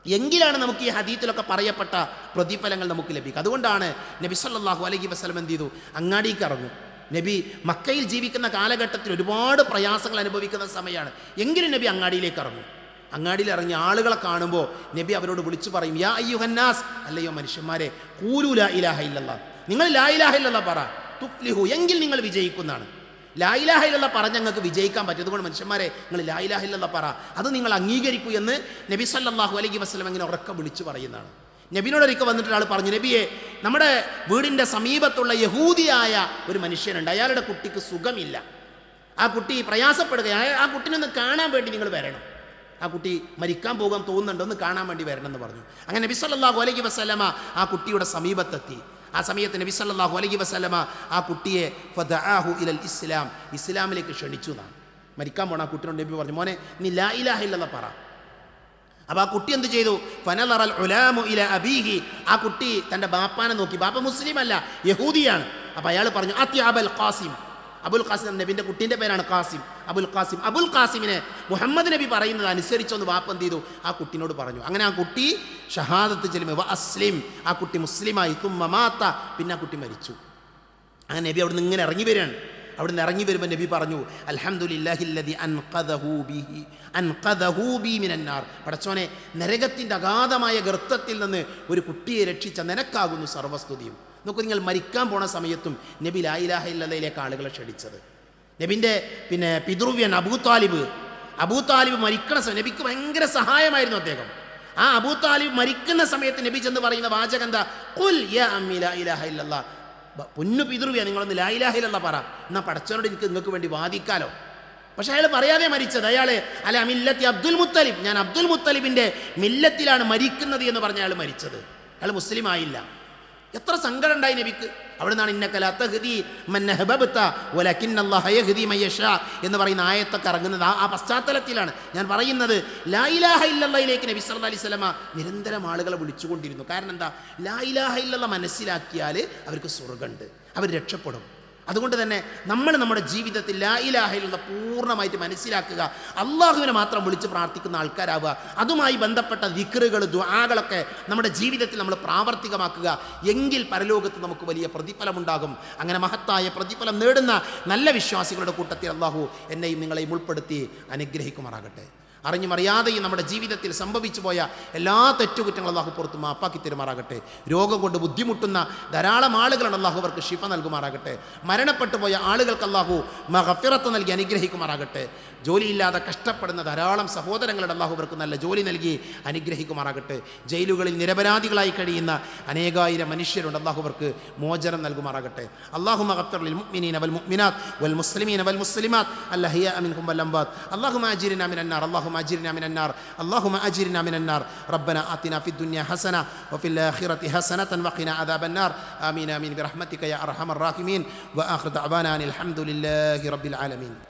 എങ്കിലാണ് നമുക്ക് ഈ ഹദീത്തിലൊക്കെ പറയപ്പെട്ട പ്രതിഫലങ്ങൾ നമുക്ക് ലഭിക്കുക. അതുകൊണ്ടാണ് നബി സല്ലല്ലാഹു അലൈഹി വസല്ലം എന്ത് ചെയ്തു? അങ്ങാടിക്ക് ഇറങ്ങും. നബി മക്കയിൽ ജീവിക്കുന്ന കാലഘട്ടത്തിൽ ഒരുപാട് പ്രയാസങ്ങൾ അനുഭവിക്കുന്ന സമയമാണ്. എങ്കിലും നബി അങ്ങാടിയിലേക്ക് ഇറങ്ങും. അങ്ങാടിയിൽ ഇറങ്ങിയ ആളുകളെ കാണുമ്പോൾ നബി അവരോട് വിളിച്ചു പറയും, യാ അയ്യുഹന്നാസ്, അല്ലയോ മനുഷ്യന്മാരെ, ഖൂലു ലാ ഇലാഹ ഇല്ലല്ലാഹ്, നിങ്ങൾ ലാ ഇലാഹ ഇല്ലല്ലാഹ് പറ, തുഫ്ലിഹു, എങ്കിൽ നിങ്ങൾ വിജയിക്കുന്നതാണ്. ലാ ഇലാഹ ഇല്ലല്ലാഹ് പറഞ്ഞ് ഞങ്ങൾക്ക് വിജയിക്കാൻ പറ്റും. അതുകൊണ്ട് മനുഷ്യന്മാരെ നിങ്ങൾ ലാ ഇലാഹ ഇല്ലല്ലാഹ് പറ, അത് നിങ്ങൾ അംഗീകരിക്കൂ എന്ന് നബി സല്ലല്ലാഹു അലൈഹി വസല്ലം ഇങ്ങനെ ഉറക്കെ വിളിച്ചു പറയുന്നതാണ്. നബിനോടൊരിക്കൽ വന്നിട്ട് ഒരാൾ പറഞ്ഞു, നബിയെ, നമ്മുടെ വീടിൻ്റെ സമീപത്തുള്ള യഹൂദിയായ ഒരു മനുഷ്യനുണ്ട്, അയാളുടെ കുട്ടിക്ക് സുഖമില്ല, ആ കുട്ടി പ്രയാസപ്പെടുകയാണ്, ആ കുട്ടീനൊന്ന് കാണാൻ വേണ്ടി നിങ്ങൾ വരണം, ആ കുട്ടി മരിക്കാൻ പോകാൻ തോന്നുന്നുണ്ടോ, ഒന്ന് കാണാൻ വേണ്ടി വരണം എന്ന് പറഞ്ഞു. അങ്ങനെ നബി സല്ലല്ലാഹു അലൈഹി വസല്ലമ ആ കുട്ടിയുടെ സമീപത്തെത്തി. ആ സമയത്ത് നബി സല്ലല്ലാഹു അലൈഹി വസല്ലമ ആ കുട്ടിയെ ഫദഅഹു ഇലൽ ഇസ്ലാം, ഇസ്ലാമിലേക്ക് ക്ഷണിച്ചു എന്നാണ്. മരിക്കാൻ പോണ ആ കുട്ടിയോട് നബി പറഞ്ഞു, മോനെ നീ ലാ ഇലാഹ ഇല്ലല്ലാഹ് പറ. അപ്പോൾ ആ കുട്ടി എന്ത് ചെയ്തു? ഫനളറൽ ഉലാമു ഇല അബീഹി, ആ കുട്ടി തൻ്റെ ബാപ്പാനെ നോക്കി. ബാപ്പ മുസ്ലിം അല്ല, യഹൂദിയാണ്. അപ്പോൾ അയാൾ പറഞ്ഞു, അത്തി അബുൽ ഖാസിം, അബുൽ ഖാസിം, നബിൻ്റെ കുട്ടീൻ്റെ പേരാണ് ഖാസിം, അബുൽ ഖാസിം. അബുൽ ഖാസിമിനെ മുഹമ്മദ് നബി പറയുന്നത് അനുസരിച്ചൊന്ന് ബാപ്പ എന്ത് ചെയ്തു? ആ കുട്ടിനോട് പറഞ്ഞു. അങ്ങനെ ആ കുട്ടി ഷഹാദത്ത് ചൊല്ലി വ അസ്ലിം, ആ കുട്ടി മുസ്ലിമായി. തുമ്മ മാത്ത, പിന്നെ ആ കുട്ടി മരിച്ചു. അങ്ങനെ നബി അവിടുന്ന് ഇങ്ങനെ ഇറങ്ങി വരികയാണ്. അവിടുന്ന് ഇറങ്ങി വരുമ്പോൾ നബി പറഞ്ഞു, അൽഹംദുലില്ലാഹില്ലദി അൻഖദഹു ബി മിനന്നാർ, പടച്ചോനെ, നരകത്തിൻ്റെ അഗാധമായ ഗർത്തത്തിൽ നിന്ന് ഒരു കുട്ടിയെ രക്ഷിച്ച നിനക്കാകുന്നു സർവസ്തുതിയും. നോക്കൂ, നിങ്ങൾ മരിക്കാൻ പോണ സമയത്തും നബി ലാ ഇലാഹ ഇല്ലല്ലാഹിലേക്ക് ആളുകളെ ക്ഷണിച്ചത്. നബിൻ്റെ പിതൃവ്യൻ അബൂ താലിബ് മരിക്കണ സമയം നബിക്ക് ഭയങ്കര സഹായമായിരുന്നു അദ്ദേഹം. ആ അബൂ താലിബ് മരിക്കുന്ന സമയത്ത് നബി ചെന്ന് പറയുന്ന വാചകം എന്താ? ഖുൽ യാ അമ്മി ലാ ഇലാഹ ഇല്ലല്ലാഹ്, പൊന്നു പിതൃവ്യ, നിങ്ങളൊന്ന് ലാ ഇലാഹ ഇല്ലല്ലാഹ് പറ, എന്നാൽ പടച്ചവനോട് എനിക്ക് നിങ്ങൾക്ക് വേണ്ടി വാദിക്കാലോ. പക്ഷെ അയാൾ പറയാതെ മരിച്ചത്. അയാൾ അല്ല മില്ലത്തി അബ്ദുൽ മുത്തലിബ്, ഞാൻ അബ്ദുൽ മുത്തലിബിൻ്റെ മില്ലത്തിലാണ് മരിക്കുന്നത് എന്ന് പറഞ്ഞ അയാൾ മരിച്ചത്. അയാൾ മുസ്ലിം ആയില്ല. എത്ര സങ്കടം ഉണ്ടായി നബിക്ക്. അവിടെ നിന്നാണ് ഇന്നക ലാ തഹ്ദി മൻ അഹ്ബബ്ത വലകിന്നല്ലാഹ യഹ്ദി മൻ യശാ എന്ന് പറയുന്ന ആയത്തൊക്കെ ഇറങ്ങുന്നത് ആ പശ്ചാത്തലത്തിലാണ് ഞാൻ പറയുന്നത്. ലാ ഇലാഹ ഇല്ലല്ലാഹിലേക്ക് നബി സല്ലല്ലാഹു അലൈഹി വസല്ലമ നിരന്തരം ആളുകളെ വിളിച്ചുകൊണ്ടിരുന്നു. കാരണം എന്താ? ലാ ഇലാഹ ഇല്ലല്ലാഹ് മനസ്സിലാക്കിയാൽ അവർക്ക് സ്വർഗ്ഗമുണ്ട്, അവർ രക്ഷപ്പെടും. അതുകൊണ്ട് തന്നെ നമ്മൾ നമ്മുടെ ജീവിതത്തിൽ ലാ ഇലാഹ ഇല്ലല്ലാഹ് പൂർണ്ണമായിട്ട് മനസ്സിലാക്കുക, അള്ളാഹുവിനെ മാത്രം വിളിച്ച് പ്രാർത്ഥിക്കുന്ന ആൾക്കാരാവുക. അതുമായി ബന്ധപ്പെട്ട ദിക്റുകൾ, ദുആകളൊക്കെ നമ്മുടെ ജീവിതത്തിൽ നമ്മൾ പ്രാവർത്തികമാക്കുക. എങ്കിൽ പരലോകത്ത് നമുക്ക് വലിയ പ്രതിഫലമുണ്ടാകും. അങ്ങനെ മഹത്തായ പ്രതിഫലം നേടുന്ന നല്ല വിശ്വാസികളുടെ കൂട്ടത്തിൽ അള്ളാഹു എന്നെയും നിങ്ങളെയും ഉൾപ്പെടുത്തി അനുഗ്രഹിക്കുമാറാകട്ടെ. അറിഞ്ഞും അറിയാതെയും നമ്മുടെ ജീവിതത്തിൽ സംഭവിച്ചു പോയ എല്ലാ തെറ്റുകുറ്റങ്ങളും അള്ളാഹു പുറത്ത് മാപ്പാക്കി തരുമാറാകട്ടെ. രോഗം കൊണ്ട് ബുദ്ധിമുട്ടുന്ന ധാരാളം ആളുകളാണ്, അള്ളാഹു അവർക്ക് ശിഫ നൽകുമാറാകട്ടെ. മരണപ്പെട്ടു പോയ ആളുകൾക്ക് അള്ളാഹു മഗ്ഫിറത്ത് നൽകി അനുഗ്രഹിക്കുമാറാകട്ടെ. ജോലിയില്ലാതെ കഷ്ടപ്പെടുന്ന ധാരാളം സഹോദരങ്ങളുടെ അള്ളാഹു അവർക്ക് നല്ല ജോലി നൽകി അനുഗ്രഹിക്കുമാറാകട്ടെ. ജയിലുകളിൽ നിരപരാധികളായി കഴിയുന്ന അനേകായിരം മനുഷ്യരുണ്ട്, അള്ളാഹു അവർക്ക് മോചനം നൽകുമാറാകട്ടെ. അല്ലാഹുമ്മ ഗഫിർ ലിൽ മുഅ്മിനീന വൽ മുഅ്മിനാത്ത് വൽ മുസ്ലിമീന വൽ മുസ്ലിമാത്ത് അൽഅഹ്യാഅ മിൻഹും വൽ അംവാത്ത്. അല്ലാഹുമ്മ അജിർനാ മിനൻ നാർ, اللهم أجرنا من النار، اللهم أجرنا من النار. ربنا آتنا في الدنيا حسنة وفي الآخرة حسنة وقنا عذاب النار. آمين آمين برحمتك يا أرحم الراحمين. وآخر دعوانا أن الحمد لله رب العالمين.